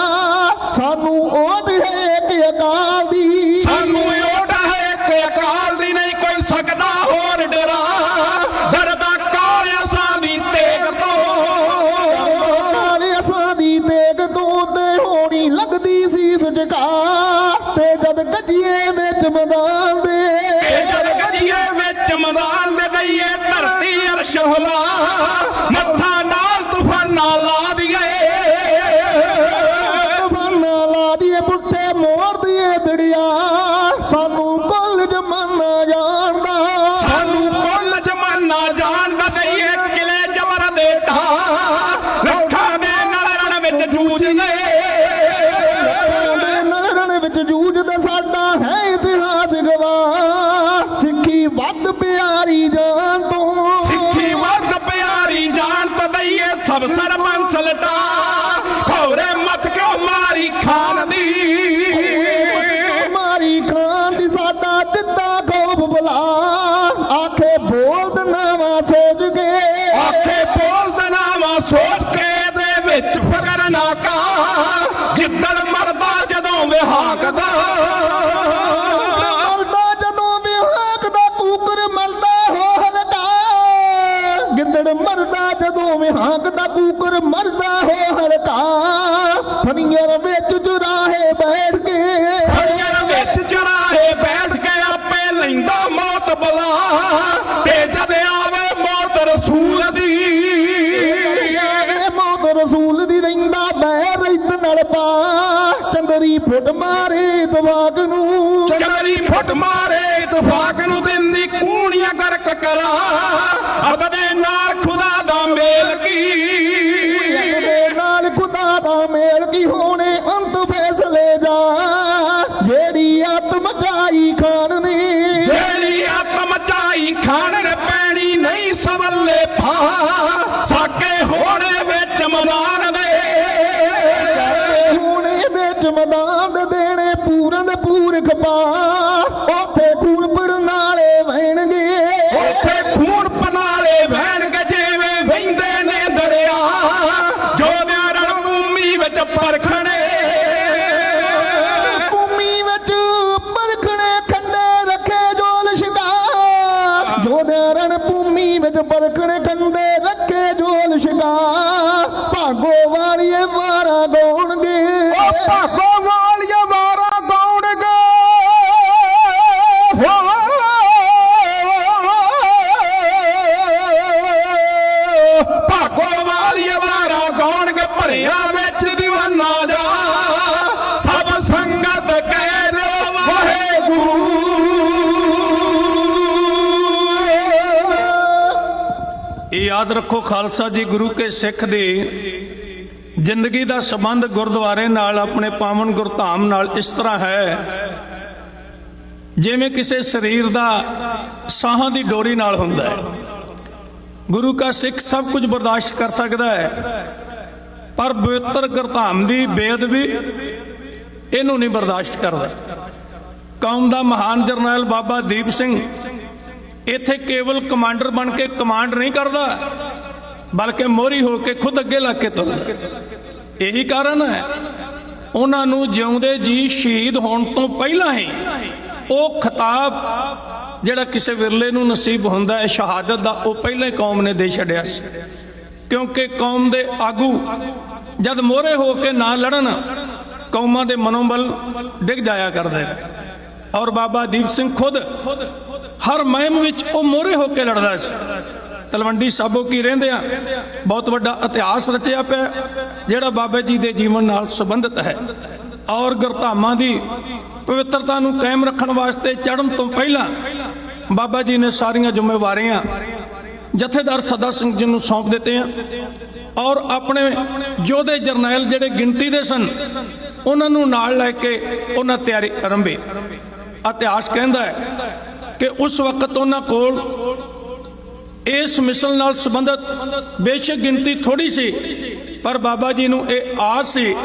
ਸਾਨੂੰ ਓਟ ਹੈ ਇੱਕ ਅਕਾਲ ਦੀ ਸਾਨੂੰ ਓਟ ਹੈ ਇੱਕ ਅਕਾਲ ਦੀ ਨਹੀਂ ਕੋਈ ਸਕਦਾ ਹੋਰ ਡਰਾ ਡਰਦਾ ਕਾਲਿਆ ਸਾਡੀ ਤੇਗ ਤੋਂ ਨਾਲੇ ਅਸਾਂ ਦੀ ਤੇਗ ਤੋਂ ਤੇ ਹੋਣੀ ਲੱਗਦੀ ਸੀ ਸਜਕਾ ਤੇ ਜਦ ਗੱਜੀਏ ਵਿੱਚ ਮੈਦਾਨ ਦੇ ਇਹ ਜਦ ਗੜੀਏ ਵਿੱਚ ਮੈਦਾਨ ਦੇ ਦਈਏ ਧਰਤੀ ਅਰਸ਼ ਹਿਲਾ ਮੱਥਾ ਨਾਲ ਤੂਫਾਨਾਂ ਲਾ ਦਈਏ ਤੂਫਾਨਾਂ ਲਾ ਦੀਏ ਪੁੱਠੇ ਮੋੜ ਦੀਏ ਦੜਿਆ ਸਾਨੂੰ ਕੁੱਲ ਜਮਾਨਾ ਜਾਣਦਾ ਸਾਨੂੰ ਕੁੱਲ ਜਮਾਨਾ ਜਾਣਦਾ ਦਈਏ ਕਿਲੇ ਜਬਰ ਦੇ ਢਾ ਲੱਖਾਂ ਦੇ ਨਾਲ ਰਣ ਵਿੱਚ ਜੂਝਦੇ ਨਲਰਣ ਵਿੱਚ ਜੂਝਦਾ ਸਾਡਾ ਹੈ ਇਤਿਹਾਸ ਗਵਾਹ ਸਿੱਖੀ ਵੱਧ ਪਿਆਰੀ ਜਾਨ ਤੋਂ ਸਿੱਖੀ ਵੱਧ ਪਿਆਰੀ ਜਾਣ ਤਾਂ ਦਈਏ ਸਭ ਸਰਬੰਸ ਲਟਾ ਖੌਰੇ ਮਤ ਕਿਉਂ ਮਾਰੀ ਖਾਨ ਦੀ ਮਾਰੀ ਖਾਨ ਦੀ ਸਾਡਾ ਦਿੱਤਾ ਖੋਬ ਬੁਲਾ ਆਖੇ ਬੋਲਦ ਨਾਵਾ ਸੋਚ ਕੇ ਆਖੇ ਬੋਲਦ ਨਾਵਾ ਸੋਚ ਕੇ ਦੇ ਵਿੱਚ ਫਕਰ ਨਾ ਕਾ ਗਿੱਦੜ ਮਰਦਾ ਜਦੋਂ ਵਿਹਾਕਦਾ ਮਰਦਾ ਜਦੋਂ ਵਿਹਾਕ ਦਾ ਕੂਕਰ ਮਰਦਾ ਹੋ ਹਲਕਾ ਗਿੱਦੜ ਮਰਦਾ ਜਦੋਂ ਵਿਹਾਕ ਦਾ ਕੂਕਰ ਮਰਦਾ ਹੋ ਹਲਕਾ ਫਣੀਆਂ ਵਿੱਚ ਚੁਰਾਹੇ ਬੈਠ ਕੇ ਫੜੀਆਂ ਵਿੱਚ ਚਰਾਹੇ ਬੈਠ ਕੇ ਆਪੇ ਲੈਂਦਾ ਮੌਤ ਬਲਾ ਤੇ ਜਦ ਆਵੇ ਮੌਤ ਰਸੂਲ ਦੀ ਮੌਤ ਰਸੂਲ ਦੀ ਰਹਿੰਦਾ ਬੈਰ ਰਿੱਤ ਨਾਲ ਪਾ ਚੰਦਰੀ ਫੁੱਟ ਮਾਰੇ ਦਵਾਗ ਨੂੰ ਚੰਦਰੀ ਫੁੱਟ ਮਾਰੇ ਤਫਾਕ ਨੂੰ ਦਿੰਦੀ ਕੂਣੀਆਂ ਗਰਕ ਕਰਾ ਅਦ ਦੇ ਨਾਲ ਖੁਦਾ ਦਾ ਮੇਲ ਕੀ ਦੇ ਨਾਲ ਖੁਦਾ ਦਾ ਮੇਲ ਕੀ ਹੋਣੇ ਅੰਤ ਫੈਸਲੇ ਜਾ ਜਿਹੜੀ ਆਤਮ ਚਾਈ ਖਾਨ ਨੇ ਜਿਹੜੀ ਆਤਮ ਚਾਈ ਖਾਣ ਨੇ ਪੈਣੀ ਨਹੀਂ ਸਵੱਲੇ ਪਾ ਸਾਕੇ ਹੋਣੇ ਵਿੱਚ ਮੈਦਾਨ ਦੇ ਹੋਣੇ ਵਿੱਚ ਮੈਦਾਨ ਦੇ ਦੇਣੇ ਪੂਰਨ ਪੂਰਖ ਪਾ ਉੱਥੇ ਖੂਨ ਪਰਨਾਲੇ ਵਹਿਣਗੇ ਉੱਥੇ ਖੂਨ ਪਨਾਲੇ ਵਹਿਣਗੇ ਜਿਵੇਂ ਵਹਿੰਦੇ ਨੇ ਦਰਿਆ ਜੋਧਿਆਂ ਰਣ ਭੂਮੀ ਵਿੱਚ ਪਰਖਣੇ ਭੂਮੀ ਵਿੱਚ ਪਰਖਣੇ ਖੰਡੇ ਰੱਖੇ ਜੋਲ ਸ਼ਿਕਾਰ ਜੋਧਿਆਂ ਰਣ ਭੂਮੀ ਵਿੱਚ ਪਰਖਣੇ ਖੰਡੇ ਰੱਖੇ ਜੋਲ ਸ਼ਿਕਾਰ ਭਾਗੋ ਵਾਲੀਏ ਵਾਰਾ ਗਾਉਣਗੇ ਉਹ ਭਾਗੋ ਵਾਲੀਆਂ ਵਾਰਾਂ ਗਾਉਣਗੇ ਭਾਗੋ ਵਾਲੀਏ ਵਾਰਾ ਗਾਉਣਗੇ ਭਰਿਆ ਵਿੱਚ ਦੀਵਾਨਾ ਜਾ ਸਭ ਸੰਗਤ ਕਹਿ ਦਿਓ ਵਾਹਿਗੁਰੂ ਇਹ ਯਾਦ ਰੱਖੋ ਖਾਲਸਾ ਜੀ ਗੁਰੂ ਕੇ ਸਿੱਖ ਦੀ ਜ਼ਿੰਦਗੀ ਦਾ ਸੰਬੰਧ ਗੁਰਦੁਆਰੇ ਨਾਲ ਆਪਣੇ ਪਾਵਨ ਗੁਰਧਾਮ ਨਾਲ ਇਸ ਤਰ੍ਹਾਂ ਹੈ ਜਿਵੇਂ ਕਿਸੇ ਸਰੀਰ ਦਾ ਸਾਹਾਂ ਦੀ ਡੋਰੀ ਨਾਲ ਹੁੰਦਾ ਹੈ। ਗੁਰੂ ਕਾ ਸਿੱਖ ਸਭ ਕੁਝ ਬਰਦਾਸ਼ਤ ਕਰ ਸਕਦਾ ਹੈ ਪਰ ਪਵਿੱਤਰ ਗੁਰਧਾਮ ਦੀ ਬੇਅਦਬੀ ਇਹਨੂੰ ਨਹੀਂ ਬਰਦਾਸ਼ਤ ਕਰਦਾ। ਕੌਮ ਦਾ ਮਹਾਨ ਜਰਨੈਲ ਬਾਬਾ ਦੀਪ ਸਿੰਘ ਇੱਥੇ ਕੇਵਲ ਕਮਾਂਡਰ ਬਣ ਕੇ ਕਮਾਂਡ ਨਹੀਂ ਕਰਦਾ ਬਲਕਿ ਮੋਹਰੀ ਹੋ ਕੇ ਖੁਦ ਅੱਗੇ ਲੱਗ ਕੇ ਤੁਰਦਾ। ਇਹੀ ਕਾਰਨ ਹੈ ਉਹਨਾਂ ਨੂੰ ਜਿਉਂਦੇ ਜੀ ਸ਼ਹੀਦ ਹੋਣ ਤੋਂ ਪਹਿਲਾਂ ਹੀ ਉਹ ਖਿਤਾਬ ਜਿਹੜਾ ਕਿਸੇ ਵਿਰਲੇ ਨੂੰ ਨਸੀਬ ਹੁੰਦਾ ਹੈ ਸ਼ਹਾਦਤ ਦਾ, ਉਹ ਪਹਿਲਾਂ ਹੀ ਕੌਮ ਨੇ ਦੇ ਛੱਡਿਆ ਸੀ। ਕਿਉਂਕਿ ਕੌਮ ਦੇ ਆਗੂ ਜਦ ਮੋਹਰੇ ਹੋ ਕੇ ਨਾ ਲੜਨ, ਕੌਮਾਂ ਦੇ ਮਨੋਬਲ ਡਿੱਗ ਜਾਇਆ ਕਰਦੇ ਨੇ। ਔਰ ਬਾਬਾ ਦੀਪ ਸਿੰਘ ਖੁਦ ਹਰ ਮੁਹਿੰਮ ਵਿੱਚ ਉਹ ਮੋਹਰੇ ਹੋ ਕੇ ਲੜਦਾ ਸੀ। ਤਲਵੰਡੀ ਸਾਬੋ ਕੀ ਰਹਿੰਦਿਆਂ ਬਹੁਤ ਵੱਡਾ ਇਤਿਹਾਸ ਰਚਿਆ ਪਿਆ ਜਿਹੜਾ ਬਾਬਾ ਜੀ ਦੇ ਜੀਵਨ ਨਾਲ ਸੰਬੰਧਿਤ ਹੈ। ਔਰ ਗੁਰਧਾਮਾਂ ਦੀ ਪਵਿੱਤਰਤਾ ਨੂੰ ਕਾਇਮ ਰੱਖਣ ਵਾਸਤੇ ਚੜ੍ਹਨ ਤੋਂ ਪਹਿਲਾਂ ਬਾਬਾ ਜੀ ਨੇ ਸਾਰੀਆਂ ਜ਼ਿੰਮੇਵਾਰੀਆਂ ਜਥੇਦਾਰ ਸਦਾ ਸਿੰਘ ਜੀ ਨੂੰ ਸੌਂਪ ਦਿੱਤੀਆਂ। ਔਰ ਆਪਣੇ ਯੋਧੇ ਜਰਨੈਲ ਜਿਹੜੇ ਗਿਣਤੀ ਦੇ ਸਨ ਉਹਨਾਂ ਨੂੰ ਨਾਲ ਲੈ ਕੇ ਉਹਨਾਂ ਤਿਆਰੀ ਆਰੰਭੀ। ਇਤਿਹਾਸ ਕਹਿੰਦਾ ਹੈ ਕਿ ਉਸ ਵਕਤ ਉਹਨਾਂ ਕੋਲ ਇਸ ਮਿਸ਼ਨ ਨਾਲ ਸੰਬੰਧਿਤ ਬੇਸ਼ੱਕ ਗਿਣਤੀ ਥੋੜੀ ਸੀ, ਪਰ ਬਾਬਾ ਜੀ ਨੂੰ ਇਹ ਆਸ ਸੀ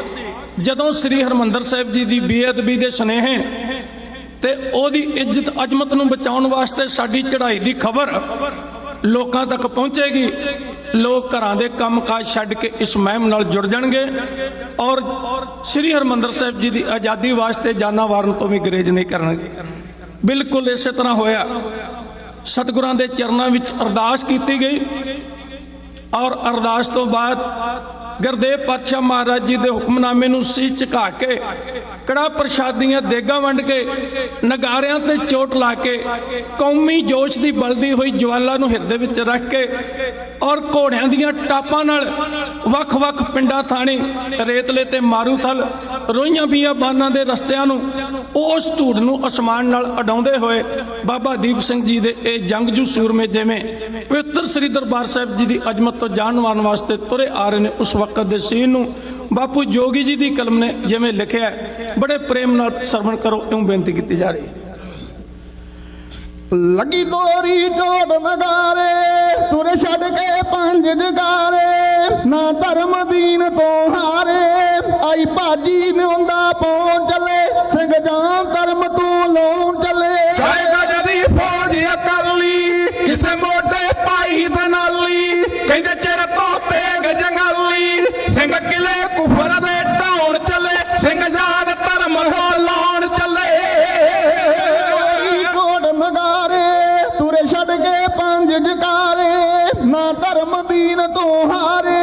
ਜਦੋਂ ਸ੍ਰੀ ਹਰਿਮੰਦਰ ਸਾਹਿਬ ਜੀ ਦੀ ਬੇਅਦਬੀ ਦੇ ਸੁਨੇਹੇ ਤੇ ਉਹਦੀ ਇੱਜ਼ਤ ਅਜ਼ਮਤ ਨੂੰ ਬਚਾਉਣ ਵਾਸਤੇ ਸਾਡੀ ਚੜ੍ਹਾਈ ਦੀ ਖਬਰ ਲੋਕਾਂ ਤੱਕ ਪਹੁੰਚੇਗੀ, ਲੋਕ ਘਰਾਂ ਦੇ ਕੰਮਕਾਜ ਛੱਡ ਕੇ ਇਸ ਮੁਹਿੰਮ ਨਾਲ ਜੁੜ ਜਾਣਗੇ ਔਰ ਸ੍ਰੀ ਹਰਿਮੰਦਰ ਸਾਹਿਬ ਜੀ ਦੀ ਆਜ਼ਾਦੀ ਵਾਸਤੇ ਜਾਨਾਂ ਵਾਰਨ ਤੋਂ ਵੀ ਗੁਰੇਜ਼ ਨਹੀਂ ਕਰਨਗੇ। ਬਿਲਕੁਲ ਇਸੇ ਤਰ੍ਹਾਂ ਹੋਇਆ। ਸਤਿਗੁਰਾਂ ਦੇ ਚਰਨਾਂ ਵਿੱਚ ਅਰਦਾਸ ਕੀਤੀ ਗਈ ਔਰ ਅਰਦਾਸ ਤੋਂ ਬਾਅਦ ਗੁਰਦੇਵ ਪਾਤਸ਼ਾਹ ਮਹਾਰਾਜ ਜੀ ਦੇ ਹੁਕਮਨਾਮੇ ਨੂੰ ਸੀਸ ਝੁਕਾ ਕੇ ਕੜਾ ਪ੍ਰਸ਼ਾਦੀਆਂ ਦੇਗਾ ਵੰਡ ਕੇ ਨਗਾਰਿਆਂ ਤੇ ਚੋਟ ਲਾ ਕੇ ਕੌਮੀ ਜੋਸ਼ ਦੀ ਬਲਦੀ ਹੋਈ ਜਵਾਲਾ ਨੂੰ ਹਿਰਦੇ ਵਿੱਚ ਰੱਖ ਕੇ ਔਰ ਘੋੜਿਆਂ ਦੀਆਂ ਟਾਪਾਂ ਨਾਲ ਵੱਖ-ਵੱਖ ਪਿੰਡਾਂ ਥਾਣੇ ਰੇਤਲੇ ਤੇ ਮਾਰੂਥਲ ਰੋਈਆਂ ਬੀਆਬਾਨਾਂ ਦੇ ਰਸਤਿਆਂ ਨੂੰ ਉਸ ਧੂੜ ਨੂੰ ਅਸਮਾਨ ਨਾਲ ਉਡਾਉਂਦੇ ਹੋਏ ਬਾਬਾ ਦੀਪ ਸਿੰਘ ਜੀ ਦੇ ਇਹ ਜੰਗਜੂ ਸੂਰਮੇ ਜਿਵੇਂ ਪਵਿੱਤਰ ਸ੍ਰੀ ਦਰਬਾਰ ਸਾਹਿਬ ਜੀ ਦੀ ਅਜ਼ਮਤ ਤੋਂ ਜਾਣ ਮਾਰਨ ਵਾਸਤੇ ਤੁਰੇ ਆ ਰਹੇ ਨੇ, ਉਸ ਵਕਤ ਦੇ ਸੀਨ ਨੂੰ ਬਾਪੂ ਜੋਗੀ ਜੀ ਦੀ ਕਲਮ ਨੇ ਜਿਵੇਂ ਲਿਖਿਆ ਬੜੇ ਪ੍ਰੇਮ ਨਾਲ ਸਰਵਣ ਕਰੋ, ਇਉਂ ਬੇਨਤੀ ਕੀਤੀ ਜਾ ਰਹੀ। ਲੱਗੀ ਤੋਰੀ ਜੋੜ ਨਗਾਰੇ ਤੁਰ ਛੱਡ ਕੇ ਪੰਜ ਜਗਾਰੇ ਨਾ ਧਰਮ ਦੀਨ ਤੋਂ ਹਾਰੇ ਆਈ ਭਾਜੀ ਨਿਉਂਦਾ ਪਹੁੰਚ ਚਲੇ ਸਿੰਘ ਜਾਨ ਧਰਮ ਤੂੰ ਲਾਉਣ ਚਲੇ ਜਾਏਗਾ ਜਦੀ ਫੌਜ ਅਕਾਲੀ ਕਿਸੇ ਮੋਢੇ ਪਾਈ ਦਨਾਲੀ ਕਹਿੰਦੇ ਚਿਰ ਤੋਂ ਤੇਗ ਜੰਗਾਲੀ ਸਿੰਘ ਕਿਲੇ ਕੁਫਰ ਦੇ ਢਾਉਣ ਚਲੇ ਸਿੰਘ ਜਾਨ ਧਰਮ ਲਾਉਣ ਚਲੇ ਪੰਜ ਜਕਾਰੇ ਨਾ ਧਰਮ ਦੀਨ ਤੋਂ ਹਾਰੇ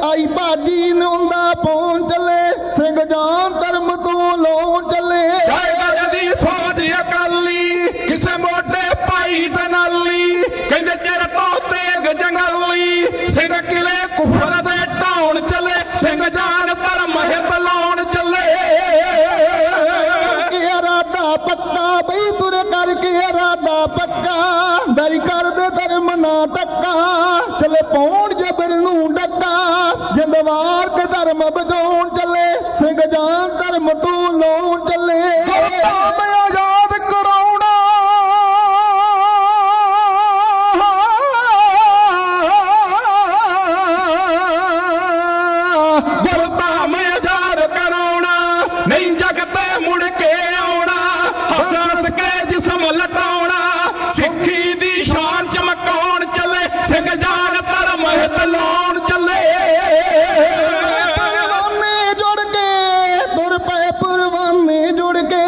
ਆਈ ਭਾਜੀ ਨਿਉਂਦਾ ਪਹੁੰਚ ਚਲੇ ਸਿੰਘ ਜਾਨ ਧਰਮ ਤੋਂ ਲਾਉਣ ਚਲੇ ਜਾਏਗਾ ਜਦੀ ਫੌਜ ਅਕਾਲੀ ਕਿਸੇ ਮੋਢੇ ਪਾਈ ਦਨਾਲੀ ਕਹਿੰਦੇ ਚਿਰ ਤੋਂ ਤੇਗ ਜੰਗਾਲੀ ਸਿੰਘ ਕਿਲੇ ਕੁਫਰ ਦੇ ਢਾਉਣ ਚਲੇ ਸਿੰਘ ਜਾਨ ਧਰਮ ਹਿਤ ਲਾਉਣ ਚਲੇ ਇਰਾਦਾ ਪੱਕਾ ਬਈ ਤੁਰ ਕਰਕੇ ਇਰਾਦਾ ਪੱਕਾ ਦਰੀ ਕਰਦੇ ਧਰਮ ਨਾ ਟੱਕਾ ਚਲੇ ਪੌਣ ਜਬਰ ਨੂੰ ਡੱਕਾ ਜਿੰਦਵਾਰ ਕੇ ਧਰਮ ਬਚਾਉਣ ਚੱਲੇ ਸਿੰਘ ਜਾਨ ਧਰਮ ਤੂੰ ਲਾਉਣ ਚੱਲੇ ਆਜ਼ਾਦ ਕਰਾਉਣਾ ਗੁਰਧਾਮ ਆਜ਼ਾਦ ਕਰਾਉਣਾ ਨਹੀਂ ਜਗ ਤੇ ਮੁੜ ਕੇ ਆਉਣਾ ਹੱਸ ਕੇ ਜਿਸਮ ਲਟਾਉਣਾ ਸਿੱਖੀ ਦੀ ਸ਼ਾਨ ਚਮਕਾਉਣ ਚੱਲੇ ਸਿੰਘ ਜਾਨ ਧਰਮ ਹਿਤ ਲਾਉਣ ਚੱਲੇ ਪਰਵਾਨੇ ਜੁੜ ਕੇ ਤੁਰ ਪਏ ਪਰਵਾਨੇ ਜੁੜ ਕੇ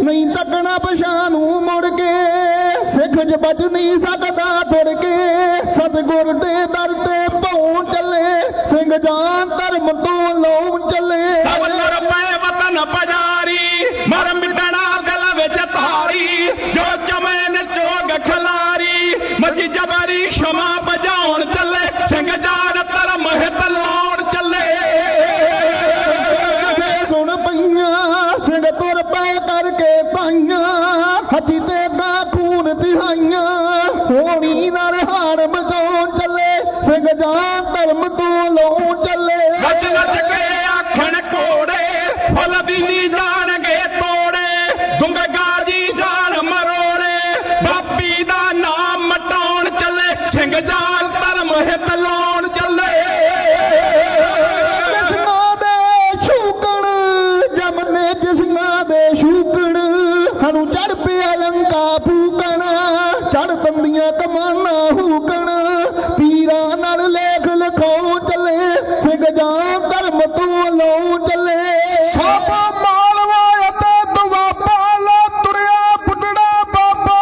ਨਹੀਂ ਤੱਕਣਾ ਪਛਾਣ ਨੂੰ ਮੁੜ ਕੇ ਸਿੱਖ ਜ ਬਚ ਨਹੀਂ ਸਕਦਾ ਤੁਰ ਕੇ ਸਤਿਗੁਰ ਦੇ ਦਰ ਤੇ ਪਹੁੰਚ ਚੱਲੇ ਸਿੰਘ ਜਾਨ ਧਰਮ ਤੋਂ ਲਾਉਣ ਚੱਲੇ ਸਭ ਤੁਰ ਪਏ ਵਤਨ ਪਜਾਰੀ ਮਰ ਮਿਟਣਾ ਗਲ ਵਿੱਚ ਧਾਰੀ ਜੋ ਚਮੈਨ ਚੋਗ ਖਲਾਰੀ ਮੱਜੀ ਜਬਰੀ ਸ਼ਮਾ ਬਜਾਉਣ ਚੱਲੇ ਸਿੰਘ ਜਾਨ ਧਰਮ ਹਿਤ ਲਾਉਣ ਚੱਲੇ ਸੁਣ ਪਈਆਂ ਸਿੰਘ ਤੁਰ ਪੈ ਕਰਕੇ ਤਾਈਆਂ ਹੱਥੀ ਤੇ ਗਾ ਖੂਨ ਤਿਹਾਈਆਂ ਹੋਣੀ ਨਾਲ ਹਾਰ ਬਜਾਉਣ ਚੱਲੇ ਸਿੰਘ ਜਾਨ ਧਰਮ ਤੋਂ ਲਾਉਣ ਚੱਲੇ ਨੱਚ ਨੱਚ ਕੇ ਆਖਣ ਘੋੜੇ ਫੁੱਲ ਦੀ ਜਾਣਗੇ ਤੋੜੇ ਦੁੰਗੇ ਗਾਜੀ ਜਾਨ ਮਰੋੜੇ ਬਾਪੀ ਦਾ ਨਾਮ ਮਟਾਉਣ ਚੱਲੇ ਸਿੰਘ ਜਾਨ ਧਰਮ ਹਿਤ ਲਾਉਣ ਚੱਲੇ ਜਿਸਮਾਂ ਦੇ ਸ਼ੂਕਣ ਜਮਨੇ ਜਿਸਮਾਂ ਦੇ ਸ਼ੂਕਣ ਸਾਨੂੰ ਚੜ ਪਿਆ ਲੰਕਾ ਫੂਕਣ ਚੜ ਦੰਦੀਆਂ ਕਮਾਨਾਂ ਹੂਕਣ ਪੀਰਾਂ ਨਾਲ ਲੇਖ ਲਿਖਾਉਣ ਚੱਲੇ ਸਿੰਘ ਜਾਨ ਧਰਮ ਤੋਂ ਲਾਉਣ ਚੱਲੇ ਸਾਬਾ ਮਾਲਵਾ ਅਤੇ ਦੁਆਬਾ ਲਾ ਤੁਰਿਆ ਬੁੱਢੜਾ ਬਾਬਾ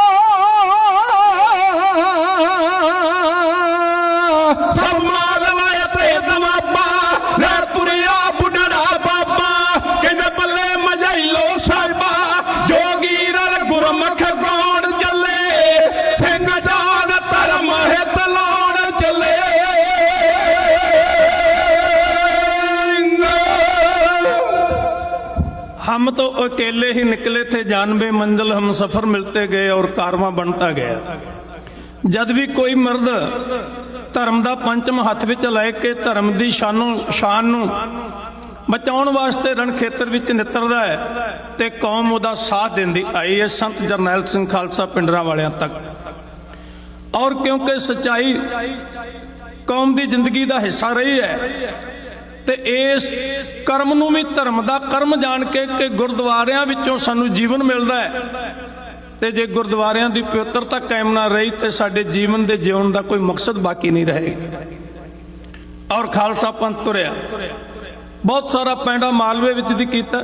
हम तो अकेले ही निकले थे जानबे मंजिल, हम सफर मिलते गए और कारवां बनता गया। जद भी कोई मर्द धर्म का पंचम हथ विच लै के धर्म की शान नूं बचाउण वास्ते रण खेतर विच नितरदा है ते कौम उहदा साथ दिंदी आई है संत जरनैल सिंह खालसा पिंडरां वालियां तक। और क्योंकि सच्चाई कौम की जिंदगी का हिस्सा रही है ते इस कर्म नूं भी धर्म का कर्म जान के कि गुरुद्वारियां विचों सानूं जीवन मिलदा है ते जे गुरुद्वारियां दी पवित्रता कायम ना रही तो साडे जीवन दे जीवन का कोई मकसद बाकी नहीं रहेगा। और खालसा पंथ तुरिया बहुत सारा पैंडा मालवे विच दी कीता,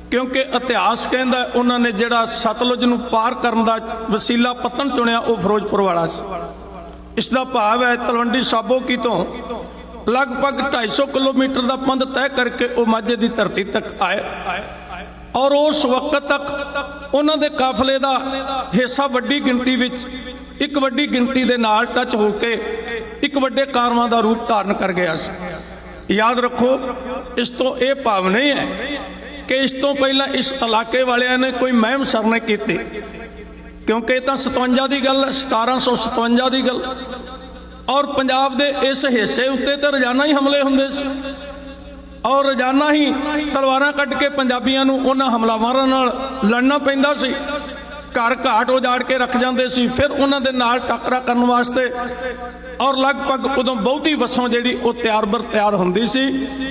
क्योंकि इतिहास कहता उन्होंने जिहड़ा सतलुज नूं पार करन दा वसीला पत्तन चुनिया वो फिरोजपुर वाला सी। इसका भाव है तलवंडी साबो की तो लगभग 250 किलोमीटर का पंध तय करके वो माझे की धरती तक आए और उस वक्त तक उन्होंने काफले का हिस्सा वड्डी गिनती विच एक वड्डी गिनती के नाल टच होके एक वड्डे कारवां का रूप धारण कर गया सी। याद रखो इस तो ये भाव नहीं है कि इस तो पहला इस इलाके वालियां ने कोई महम सर ने की, क्योंकि ये तो 57 की गल 1757 की गल और पंजाब के इस हिस्से उत्ते तो रोजाना ही हमले होंदे सी और रोजाना ही तलवारां कट के पंजाबियों नूं उन्हां हमलावरां नाल लड़ना पैंदा सी। घर घाट उजाड़ के रख जाते सी, फिर उन्होंने नाल टकरा करने वास्ते और लगभग उदों बहुती वसों जिहड़ी वो तैयार बर तैयार होंदी सी।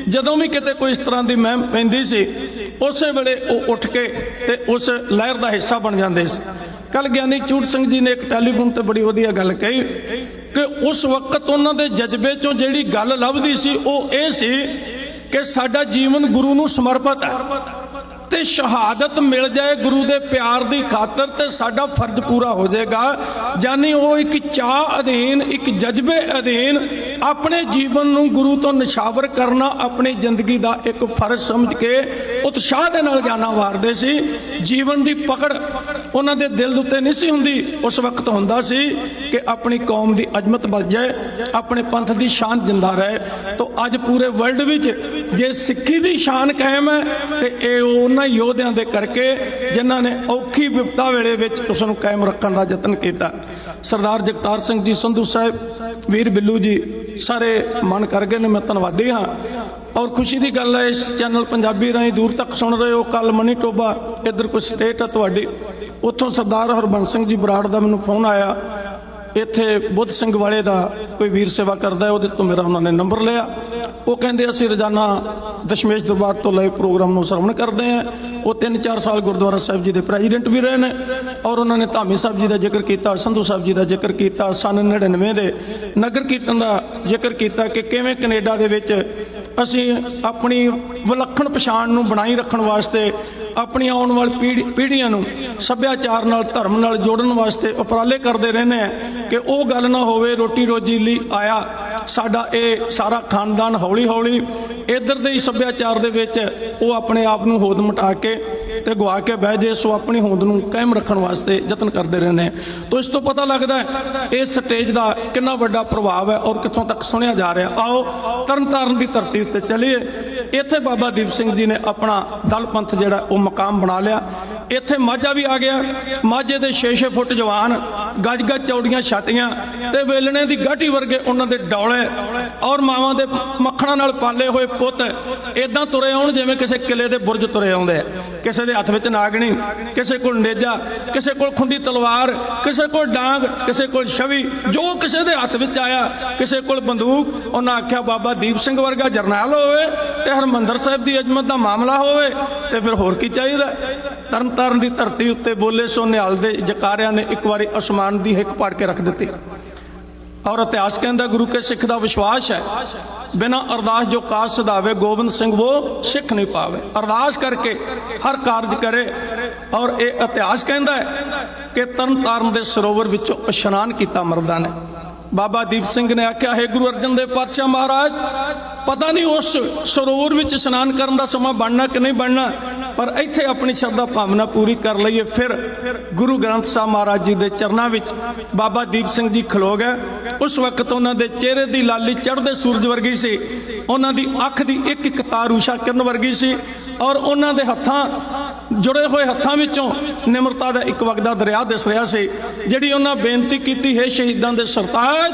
जदों भी किते कोई इस तरह की महम पैंदी सी उस वेले वो उठ के ते उस लहर का हिस्सा बन जाते सी। कल ज्ञानी चूड़ सिंह जी ने एक टैलीफोन पर बड़ी वधिया गल कही कि उस वक्त उन्होंने जज्बे चों जिहड़ी गल लभदी सी वो ये सी कि साडा जीवन गुरु नूं समर्पित है ते शहादत मिल जाए गुरु दे प्यार दी खातर ते साडा फर्ज पूरा हो जाएगा। जानी वो एक चाह अधीन एक जज्बे अधीन अपने जीवन नूं गुरु तो निछावर करना अपनी जिंदगी का एक फर्ज समझ के उत्साह दे नाल जाना वारदे सी। जीवन की पकड़ उन्हां दे दिल उत्ते नहीं सी हुंदी, उस वक्त हुंदा सी कि अपनी कौम की अजमत बच जाए, अपने पंथ की शान जिंदा रहे। तो अज पूरे वर्ल्ड विच जे सिक्खी की शान कायम है तो ये उन्हां योद्धियां दे करके जिन्हां ने औखी विपता वेले विच उसनूं कायम रखण दा यतन कीता। सरदार जगतार सिंह जी संधू साहब, वीर बिल्लू जी सारे मन कर गए ने, मैं धन्नवादी हाँ। और खुशी की गल है इस चैनल पंजाबी राही दूर तक सुन रहे हो। कल मनी टोबा इधर कोई स्टेट है तुहाडी, उत्थों सरदार हरबंस सिंह जी बराड़ का मैनूं फोन आया, इत्थे बुद्ध सिंह वाले का कोई वीर सेवा करता है, वो तो मेरा उन्होंने नंबर लिया। वो कहते असीं रोजाना दशमेश दरबार तो लए प्रोग्राम को श्रवण करते हैं। वो 3-4 साल गुरुद्वारा साहब जी के प्रेजिडेंट भी रहे हैं और उन्होंने धामी साहब जी का जिक्र किया, संधू साहब जी का जिक्र किया, सन 99 के नगर कीर्तन का जिक्र किया कि किवें कनेडा दे विच असीं अपनी विलक्षण पछाण नूं बनाई रखण वास्ते अपनी आने वाली पीढ़ियां नूं सभ्याचार नाल धर्म नाल जोड़न वास्ते उपराले करते रहने हैं कि वो गल ना होवे रोटी रोजी लई आया साडा ये सारा खानदान हौली हौली इधर दे सभ्याचार दे विच वो अपने आप नूं होद मटा के ते गवा के बह जाए। सो अपनी होंद नूं कायम रखण वास्ते यतन करते रहने हैं। तो इस तो पता लगता है इस स्टेज का कितना बड़ा प्रभाव है और कितों तक सुनिया जा रहा। आओ तरन तारण की धरती उत्ते चलिए। इत्थे बाबा दीप सिंह जी ने अपना दल पंथ जिहड़ा वो मकाम बना लिया। इत्थे माझा भी आ गया, माझे दे 6-6 फुट जवान, गज गज चौड़ियां छातियां ते वेलणे दी गाठी वर्गे उन्हां दे डौले और मावां दे मक्खणां नाल पाले होए पुੱਤ इदां तुरे आउण जिवें किसी किले दे बुरज तुरे आउंदे। किसी दे हत्थ विच नागणी, किसी कोल नेजा, किसी कोल खुंडी तलवार, किसी कोल डांग, किसी कोल छवि, जो किसी दे हत्थ विच आया, किसी कोल बंदूक। उन्हां आख्या बाबा दीप सिंह वर्गा जरनैल होवे ते हरमंदर साहिब दी अजमत दा मामला होवे ते फिर होर की चाहीदा। तरन तारण की धरती उत्ते बोले सो निहाल दे जकारिया ने एक बारी आसमान की हिक पाड़ के रख दी। और इतिहास कहता गुरु के सिख का विश्वास है बिना अरदास जो काज सधावे गोबिंद सिंह वो सिख नहीं पावे। अरदास करके हर कारज करे। और ये इतिहास कहता है कि तरन तारण के सरोवर विचों इशनान किया मर्दां ने। बाबा दीप सिंह ने आख्या है गुरु अर्जन देव पातशाह महाराज पता नहीं उस सरोवर विच स्नान करने का समा बनना कि नहीं बनना, पर इत्थे अपनी श्रद्धा भावना पूरी कर लईए। फिर गुरु ग्रंथ साहब महाराज जी के चरणों विच बाबा दीप सिंह जी खलो गए। उस वक्त उन्होंने चेहरे की लाली चढ़ते सूरज वर्गी सी ਉਹਨਾਂ ਦੀ ਅੱਖ ਦੀ ਇੱਕ ਇੱਕ ਤਾਰ ਊਸ਼ਾ ਕਿਰਨ ਵਰਗੀ ਸੀ ਔਰ ਉਹਨਾਂ ਦੇ ਹੱਥਾਂ ਜੁੜੇ ਹੋਏ ਹੱਥਾਂ ਵਿੱਚੋਂ ਨਿਮਰਤਾ ਦਾ ਇੱਕ ਵਗਦਾ ਦਰਿਆ ਦਿਸ ਰਿਹਾ ਸੀ। ਜਿਹੜੀ ਉਹਨਾਂ ਬੇਨਤੀ ਕੀਤੀ ਹੈ ਸ਼ਹੀਦਾਂ ਦੇ ਸਰਤਾਜ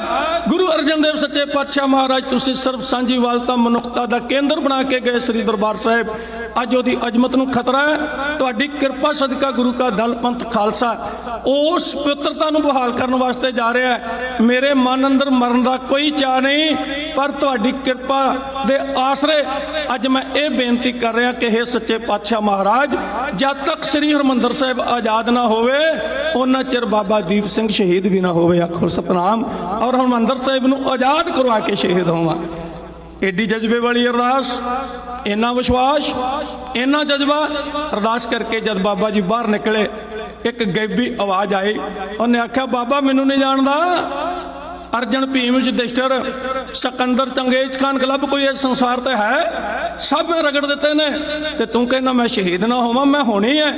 ਗੁਰੂ ਅਰਜਨ ਦੇਵ ਸੱਚੇ ਪਾਤਸ਼ਾਹ ਮਹਾਰਾਜ, ਤੁਸੀਂ ਸਰਬ ਸਾਂਝੀਵਾਲਤਾ ਮਨੁੱਖਤਾ ਦਾ ਕੇਂਦਰ ਬਣਾ ਕੇ ਗਏ ਸ੍ਰੀ ਦਰਬਾਰ ਸਾਹਿਬ, ਅੱਜ ਉਹਦੀ ਅਜ਼ਮਤ ਨੂੰ ਖਤਰਾ ਹੈ। ਤੁਹਾਡੀ ਕਿਰਪਾ ਸਦਕਾ ਗੁਰੂ ਕਾ ਦਲ ਪੰਥ ਖਾਲਸਾ ਉਸ ਪਵਿੱਤਰਤਾ ਨੂੰ ਬਹਾਲ ਕਰਨ ਵਾਸਤੇ ਜਾ ਰਿਹਾ ਹੈ। ਮੇਰੇ ਮਨ ਅੰਦਰ ਮਰਨ ਦਾ ਕੋਈ ਚਾਅ ਨਹੀਂ, ਪਰ ਤੁਹਾਡੀ ਕਿਰਪਾ ਦੇ ਆਸਰੇ ਅੱਜ ਮੈਂ ਇਹ ਬੇਨਤੀ ਕਰ ਰਿਹਾ ਕਿ हे ਸੱਚੇ ਪਾਤਸ਼ਾਹ ਮਹਾਰਾਜ, ਜਦ ਤੱਕ ਸ੍ਰੀ ਹਰਿਮੰਦਰ ਸਾਹਿਬ ਆਜ਼ਾਦ ਨਾ ਹੋਵੇ ਉਹਨਾਂ ਚਿਰ ਬਾਬਾ ਦੀਪ ਸਿੰਘ ਸ਼ਹੀਦ ਵੀ ਨਾ ਹੋਵੇ। ਆਖੋ ਸਤਨਾਮ। ਔਰ ਹਰਿਮੰਦਰ ਸਾਹਿਬ ਨੂੰ ਆਜ਼ਾਦ ਕਰਵਾ ਕੇ ਸ਼ਹੀਦ ਹੋਵਾਂ। ਐਡੀ ਜਜ਼ਬੇ ਵਾਲੀ ਅਰਦਾਸ, ਇੰਨਾ ਵਿਸ਼ਵਾਸ, ਇੰਨਾ ਜਜ਼ਬਾ। ਅਰਦਾਸ ਕਰਕੇ ਜਦ ਬਾਬਾ ਜੀ ਬਾਹਰ ਨਿਕਲੇ, ਇੱਕ ਗੈਬੀ ਆਵਾਜ਼ ਆਈ। ਉਹਨੇ ਆਖਿਆ, ਬਾਬਾ ਮੈਨੂੰ ਨਹੀਂ ਜਾਣਦਾ। ਅਰਜਨ ਭੀਮ ਯੁਧਿਸ਼ਟਰ ਸਿਕੰਦਰ ਚੰਗੇਜ਼ ਖਾਨ ਕਲੱਬ ਕੋਈ ਇਸ ਸੰਸਾਰ ਤੇ ਹੈ? ਸਭ ਰਗੜ ਦਿੱਤੇ ਨੇ ਤੇ ਤੂੰ ਕਹਿੰਦਾ ਮੈਂ ਸ਼ਹੀਦ ਨਾ ਹੋਵਾਂ, ਮੈਂ ਹੋਣੀ ਹੈ।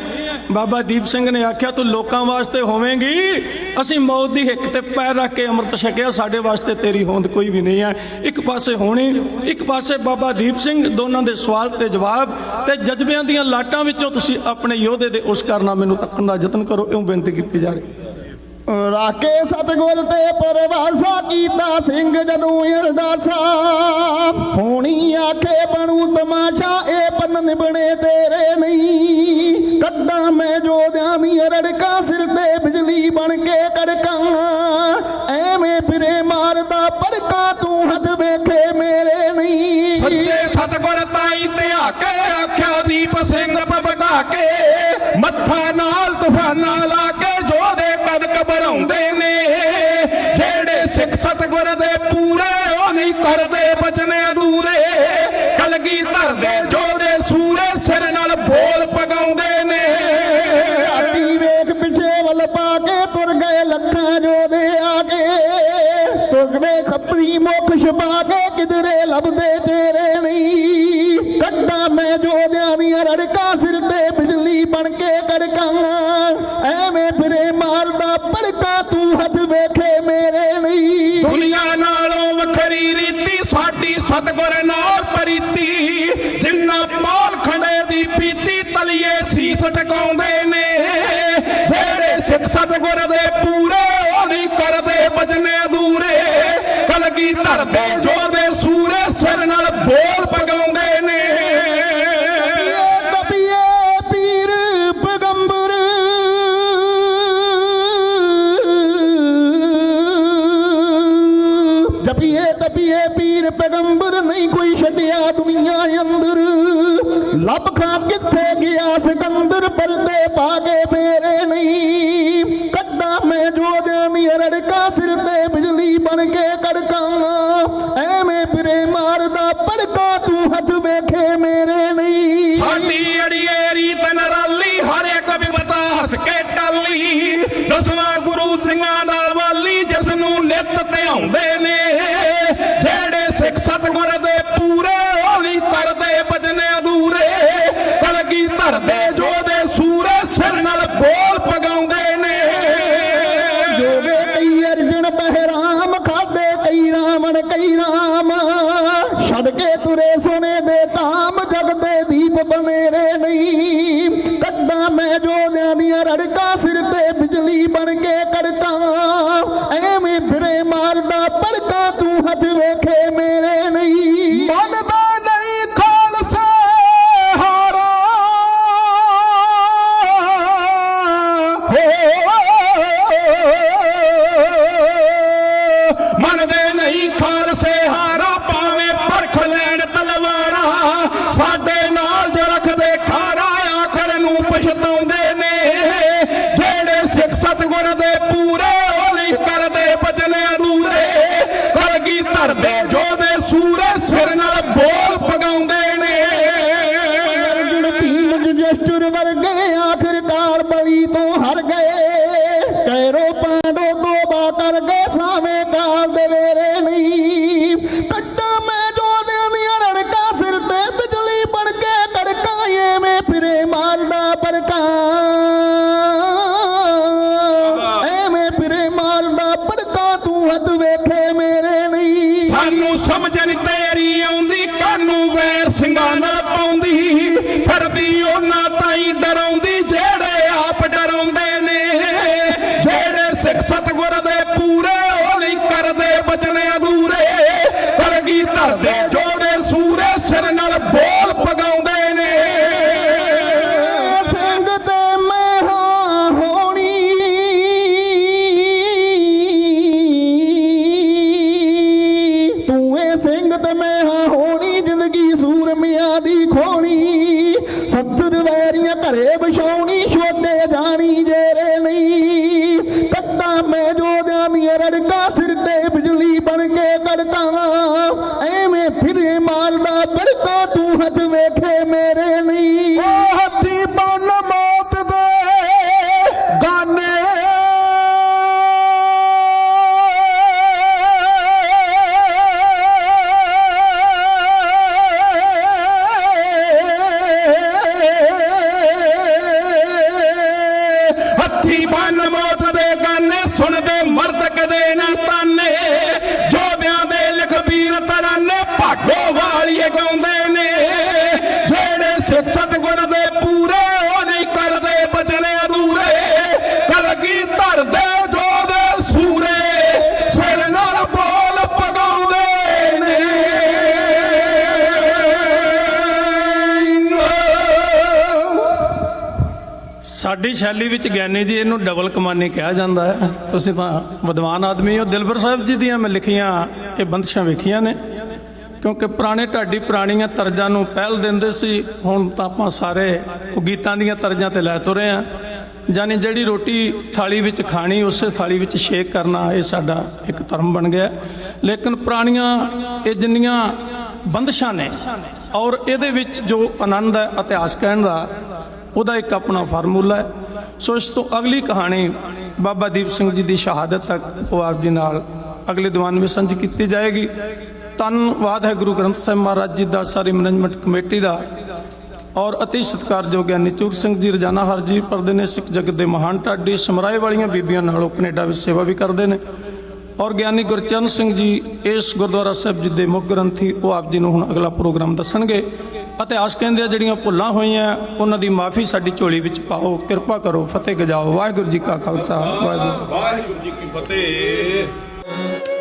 ਬਾਬਾ ਦੀਪ ਸਿੰਘ ਨੇ ਆਖਿਆ, ਤੂੰ ਲੋਕਾਂ ਵਾਸਤੇ ਹੋਵੇਂਗੀ, ਅਸੀਂ ਮੌਤ ਦੀ ਹਿੱਕ ਤੇ ਪੈਰ ਰੱਖ ਕੇ ਅੰਮ੍ਰਿਤ ਛਕਿਆ, ਸਾਡੇ ਵਾਸਤੇ ਤੇਰੀ ਹੋਂਦ ਕੋਈ ਵੀ ਨਹੀਂ ਹੈ। ਇੱਕ ਪਾਸੇ ਹੋਣੀ, ਇੱਕ ਪਾਸੇ ਬਾਬਾ ਦੀਪ ਸਿੰਘ। ਦੋਨਾਂ ਦੇ ਸਵਾਲ ਤੇ ਜਵਾਬ ਤੇ ਜਜ਼ਬਿਆਂ ਦੀਆਂ ਲਾਟਾਂ ਵਿੱਚੋਂ ਤੁਸੀਂ ਆਪਣੇ ਯੋਧੇ ਦੇ ਉਸ ਕਰਨਾ ਮੈਨੂੰ ਤੱਕਣ ਦਾ ਯਤਨ ਕਰੋ, ਇਉਂ ਬੇਨਤੀ ਕੀਤੀ ਜਾ ਰਹੀ। ਰਾਕੇ ਸਤਗੁਰ ਤੇ ਪਰਵਾਸਾ ਕੀਤਾ ਸਿੰਘ ਜਦੋਂ ਅਰਦਾਸਾ, ਹੋਣੀ ਆਖੇ ਬਣੂ ਤਮਾਸ਼ਾ, ਇਹ ਪੰਨ ਨਿਬਣੇ ਤੇਰੇ ਨਹੀਂ। ਕੱਢਾਂ ਮੈਂ ਜੋਧਿਆਂ ਦੀ ਰੜਕਾਂ, ਸਿਰ ਤੇ ਬਿਜਲੀ ਬਣ ਕੇ ਕੜਕਾਂ, ਐਵੇਂ ਫਿਰੇ ਮਾਰਦਾ ਪੜਕਾਂ, ਤੂੰ ਹੱਥ ਵੇਖੇ ਮੇਰੇ ਨਹੀਂ। ਸੱਚੇ ਸਤਗੁਰ ਤਾਈ ਧਿਆ ਕੇ ਆਖਿਆ ਦੀਪ ਸਿੰਘ ਭਬਕਾ ਕੇ, ਮੱਥਾ ਨਾਲ ਤੂਫਾਨਾਂ ਲਾ ਕੇ ਜੋਧੇ ਕਦ ਘਬਰਾਉਂਦੇ ਨੇ। ਜਿਹੜੇ ਸਿੱਖ ਸਤਗੁਰ ਦੇ ਪੂਰੇ ਉਹ ਨਹੀਂ ਕਰਦੇ ਬਚਨੇ ਅਧੂਰੇ, ਕਲਗੀ ਧਰਦੇ ਜੋਧੇ ਸੂਰੇ ਸਿਰ ਨਾਲ ਬੋਲ ਪਗਾਉਂਦੇ ਨੇ। ਆਟੀ ਵੇਖ ਪਿਛੇ ਵੱਲ ਪਾ ਕੇ ਤੁਰ ਗਏ ਲੱਖਾਂ ਜੋਧੇ ਆ ਕੇ, ਤੁਰਨੇ ਖੱਪਰੀ ਮੁੱਖ ਛਪਾ ਕੇ, ਕਿਧਰੇ ਲੱਭਦੇ ਤੇਰੇ ਨਹੀਂ। ਕੱਢਾਂ ਮੈਂ ਜੋਧਿਆਂ ਦੀਆਂ ਰੜਕਾਂ, ਸਿਰ ਤੇ ਬਿਜਲੀ ਬਣ ਕੇ ਕੜਕਾਂ, ਐਵੇਂ ਫਿਰੇ ਮਾਰਦਾ ਪੜਕਾਂ, ਤੂੰ ਹੱਥ ਵੇਖੇ ਮੇਰੇ ਨਹੀਂ। ਦੁਨੀਆ ਨਾਲੋਂ ਵੱਖਰੀ ਰੀਤੀ ਸਾਡੀ ਸਤਗੁਰ ਨਾਲ ਪਰੀਤੀ, ਜਿੰਨਾ ਪਾਲ ਖੰਡੇ ਦੀ ਪੀਤੀ ਤਲੀਏ ਸੀਸ ਟਿਕਾਉਂਦੇ ਨੇ। ਜਿਹੜੇ ਸਿੱਖ ਸਤਗੁਰ ਦੇ ਪੂਰੇ ਉਹ ਨਹੀਂ ਕਰਦੇ ਬਚਨੇ ਅਧੂਰੇ, ਕਲਗੀ ਧਰਦੇ ਜੋਧੇ ਸੂਰੇ ਸਿਰ ਨਾਲ ਬੋਲ ਪਗਾਉਂਦੇ ਨੇ। ਤਪੀਏ ਪੀਰ ਪੈਗੰਬਰ, ਜਪੀਏ ਤਪੀਏ ਪੀਰ ਪੈਗੰਬਰ, ਨਹੀਂ ਕੋਈ ਛੱਡਿਆ ਦੁਨੀਆ ਅੰਦਰ। ਲੱਭ ਖਾਂ ਕਿੱਥੇ ਗਿਆ ਸਿਕੰਦਰ, ਬਲਦੇ ਪਾ ਕੇ ਫੇਰੇ ਨਹੀਂ। ਕੱਢਾਂ ਮੈਂ ਜੋਧਿਆਂ ਦੀਆਂ ਰੜਕਾਂ, ਸਿਰ ਤੇ ਬਿਜਲੀ ਬਣ ਕੇ ਕੜਕਾਂ, ਐਵੇਂ ਫਿਰੇ ਮਾਰਦਾ ਪੜਕਾਂ, ਤੂੰ ਹੱਥ ਵੇਖੇ ਮੇਰੇ ਨਹੀਂ। ਸਾਡੀ ਅੜੀਏ ਰੀਤ ਨਰਾਲੀ, ਹਰ ਇੱਕ ਵਿਪਤਾ ਹੱਸ ਕੇ ਟਾਲੀ, ਦਸਵਾਂ ਗੁਰੂ ਸਿੰਘਾਂ ਦਾ ਵਾਲੀ, ਜਿਸ ਨੂੰ ਨਿੱਤ ਧਿਆਉਂਦੇ ਨੇ। ਜਿਹੜੇ ਸਿੱਖ ਸਤਗੁਰ ਦੇ ਪੂਰੇ ਉਹ ਨਹੀਂ ਕਰਦੇ ਬਚਨੇ ਅਧੂਰੇ, ਕਲਗੀ ਧਰਦੇ ਜੋਧੇ ਸੂਰੇ ਸਿਰ ਨਾਲ ਬੋਲ ਪਗਾਉਂਦੇ ਨੇ। ਜੋਗੇ ਕਈ ਅਰਜਨ ਬਹਿਰਾਮ, ਖਾਦੇ ਕਈ ਰਾਵਣ ਕਈ ਰਾਮ, ਛੱਡ ਕੇ ਤੁਰੇ ਸੋਨੇ ਦੇ ਧਾਮ, ਜਗ ਦੇ ਦੀਪ ਬਨੇਰੇ ਨਹੀਂ। ਕੱਢਾਂ ਮੈਂ ਜੋਧਿਆਂ ਦੀਆਂ ਰੜਕਾਂ, ਸਿਰ ਤੇ ਬਿਜਲੀ ਬਣ ਕੇ ਕੜਕਾਂ, ਐਵੇਂ ਫਿਰੇ ਮਾਰਦਾ ਪੜਕਾਂ, ਤੂੰ ਹੱਥ ਵੇਖੇ ਮੇਰੇ ਨਹੀਂ। ਮੰਨਦਾ ਨਹੀਂ ਖਾਲਸੇ ਹਾਰਾ, ਮੰਨਦੇ ਨਹੀਂ ਖਾਲਸੇ ਹਾਰਾ, ਭਾਵੇਂ ਭੜਕ ਲੈਣ ਤਲਵਾਰਾਂ, ਸਾਡੇ ਨਾਲ ਜੋ ਰੱਖਦੇ ਖਾਰਾ, ਸਿੰਘਾਂ ਨਾਲ ਪਾਉਂਦੀ ਫਿਰਦੀ ਉਹਨਾਂ ਤਾਈਂ ਡਰਾਉਂਦੀ ਜਿਹੜੇ ਆਪ ਡਰਾਉਂਦੇ ਨੇ। ਜਿਹੜੇ ਸਿੱਖ ਸਤਿਗੁਰ ਦੇ ਪੂਰੇ ਉਹ ਨਹੀਂ ਕਰਦੇ ਬਚਨ ਅਧੂਰੇ। ਕਲਗੀਧਰ ਦੇ ਜੋੜੇ ਸੂਰੇ ਸਿਰ ਨਾਲ ਬੋਲ ਪਗਾਉਂਦੇ ਨੇ। ਸਿੰਘ ਤੇ ਮੈਂ ਹਾਂ ਹੋਣੀ ਤੂੰ ਏ ਸਿੰਘ ਤੇ ਮੈਂ ਹਾਂ ਹੋਣੀ ਜ਼ਿੰਦਗੀ ਸੂਰਮਿਆਂ ਦੀ ਖੋਣੀ। ਸੱਜਰ ਵੈਰੀਆਂ ਘਰੇ ਵਿਛਾਉਣੀ ਛੋਟੇ ਜਾਣੀ ਜੇਰੇ ਨਹੀਂ। ਕੱਟਾਂ ਮੈਂ ਜੋਧਿਆਂ ਦੀਆਂ ਰੜਕਾਂ ਸਿਰ ਤੇ ਬਿਜਲੀ ਬਣ ਕੇ ਕੜਕਾਂ। ਐਵੇਂ ਫਿਰੇ ਮਾਰਦਾ ਕੜਕਾਂ ਤੂੰ ਹੱਥ ਵੇਖੇ ਮੇਰੇ ਨਹੀਂ। ਉਹ ਹੱਥੀ ਬੰਨ ਮੌਤ ਦੇ ਗਾਨੇ ਹੱਥੀ ਬੰਨ ਮੌਤ ਦੇ ਗਾਨੇ ਸੁਣਦੇ ਮਰਦ ਕਦੇ ਨਾ ਤਾਨੇ। ਜੋਧਿਆਂ ਦੇ ਲਖਬੀਰ ਤਰਾਨੇ ਭਾਗੋ ਵਾਲੀਏ ਗਾਉਂਦੇ ਨੇ। ਜਿਹੜੇ ਸਿੱਖ ਸਤਿਗੁਰ ਦੇ ਪੂਰੇ ਉਹ ਨਹੀਂ ਕਰਦੇ ਬਚਨ ਅਧੂਰੇ। ਕਲਗੀਧਰ ਦੇ ਜੋਧੇ ਸੂਰੇ ਸਿਰ ਨਾਲ ਬੋਲ ਪਗਾਉਂਦੇ ਨੇ। ਸਾਡੀ ਸ਼ੈਲੀ ਵਿੱਚ ਗਿਆਨੀ ਜੀ ਇਹਨੂੰ ਡਬਲ ਕਮਾਨੀ ਕਿਹਾ ਜਾਂਦਾ ਹੈ। ਤੁਸੀਂ ਤਾਂ ਵਿਦਵਾਨ ਆਦਮੀ ਹੋ। ਦਿਲਬਰ ਸਾਹਿਬ ਜੀ ਦੀਆਂ ਮੈਂ ਲਿਖੀਆਂ ਇਹ ਬੰਦਸ਼ਾਂ ਵੇਖੀਆਂ ਨੇ, ਕਿਉਂਕਿ ਪੁਰਾਣੇ ਢਾਡੀ ਪੁਰਾਣੀਆਂ ਤਰਜ਼ਾਂ ਨੂੰ ਪਹਿਲ ਦਿੰਦੇ ਸੀ। ਹੁਣ ਤਾਂ ਆਪਾਂ ਸਾਰੇ ਉਹ ਗੀਤਾਂ ਦੀਆਂ ਤਰਜ਼ਾਂ ਤੇ ਲੈ ਤੁਰੇ ਆ। ਜਾਨੀ ਜਿਹੜੀ ਰੋਟੀ ਥਾਲੀ ਵਿੱਚ ਖਾਣੀ ਉਸੇ ਥਾਲੀ ਵਿੱਚ ਛੇਕ ਕਰਨਾ ਇਹ ਸਾਡਾ ਇੱਕ ਧਰਮ ਬਣ ਗਿਆ। ਲੇਕਿਨ ਪੁਰਾਣੀਆਂ ਇਹ ਜਿੰਨੀਆਂ ਬੰਦਸ਼ਾਂ ਨੇ ਔਰ ਇਹਦੇ ਵਿੱਚ ਜੋ ਆਨੰਦ ਹੈ ਇਤਿਹਾਸ ਕਹਿਣ ਦਾ ਉਹਦਾ ਇੱਕ ਆਪਣਾ ਫਾਰਮੂਲਾ ਹੈ। ਸੋ ਇਸ ਤੋਂ ਅਗਲੀ ਕਹਾਣੀ ਬਾਬਾ ਦੀਪ ਸਿੰਘ ਜੀ ਦੀ ਸ਼ਹਾਦਤ ਤੱਕ ਉਹ ਆਪ ਜੀ ਨਾਲ ਅਗਲੇ ਦੀਵਾਨ ਵਿੱਚ ਸਾਂਝੀ ਕੀਤੀ ਜਾਏਗੀ। ਧੰਨਵਾਦ ਹੈ ਗੁਰੂ ਗ੍ਰੰਥ ਸਾਹਿਬ ਮਹਾਰਾਜ ਜੀ ਦਾ, ਸਾਰੀ ਮੈਨੇਜਮੈਂਟ ਕਮੇਟੀ ਦਾ ਔਰ ਅਤੀ ਸਤਿਕਾਰਯੋਗ ਗਿਆਨੀ ਚੂਰ ਸਿੰਘ ਜੀ ਰੋਜ਼ਾਨਾ ਹਾਜ਼ਰੀ ਭਰਦੇ ਨੇ। ਸਿੱਖ ਜਗਤ ਦੇ ਮਹਾਨ ਢਾਡੀ ਸਮਰਾਏ ਵਾਲੀਆਂ ਬੀਬੀਆਂ ਨਾਲ ਉਹ ਕੈਨੇਡਾ ਵਿੱਚ ਸੇਵਾ ਵੀ ਕਰਦੇ ਨੇ। ਔਰ ਗਿਆਨੀ ਗੁਰਚਰਨ ਸਿੰਘ ਜੀ ਇਸ ਗੁਰਦੁਆਰਾ ਸਾਹਿਬ ਜੀ ਦੇ ਮੁੱਖ ਗ੍ਰੰਥੀ, ਉਹ ਆਪ ਜੀ ਨੂੰ ਹੁਣ ਅਗਲਾ ਪ੍ਰੋਗਰਾਮ ਦੱਸਣਗੇ। ਇਤਿਹਾਸ ਕਹਿੰਦੇ ਆ ਜਿਹੜੀਆਂ ਭੁੱਲਾਂ ਹੋਈਆਂ ਉਹਨਾਂ ਦੀ ਮਾਫੀ ਸਾਡੀ ਝੋਲੀ ਵਿੱਚ ਪਾਓ, ਕਿਰਪਾ ਕਰੋ, ਫਤਿਹ ਗਜਾਓ। ਵਾਹਿਗੁਰੂ ਜੀ ਕਾ ਖਾਲਸਾ, ਵਾਹਿਗੁਰੂ ਵਾਹਿਗੁਰੂ ਜੀ ਕੀ ਫਤਿਹ।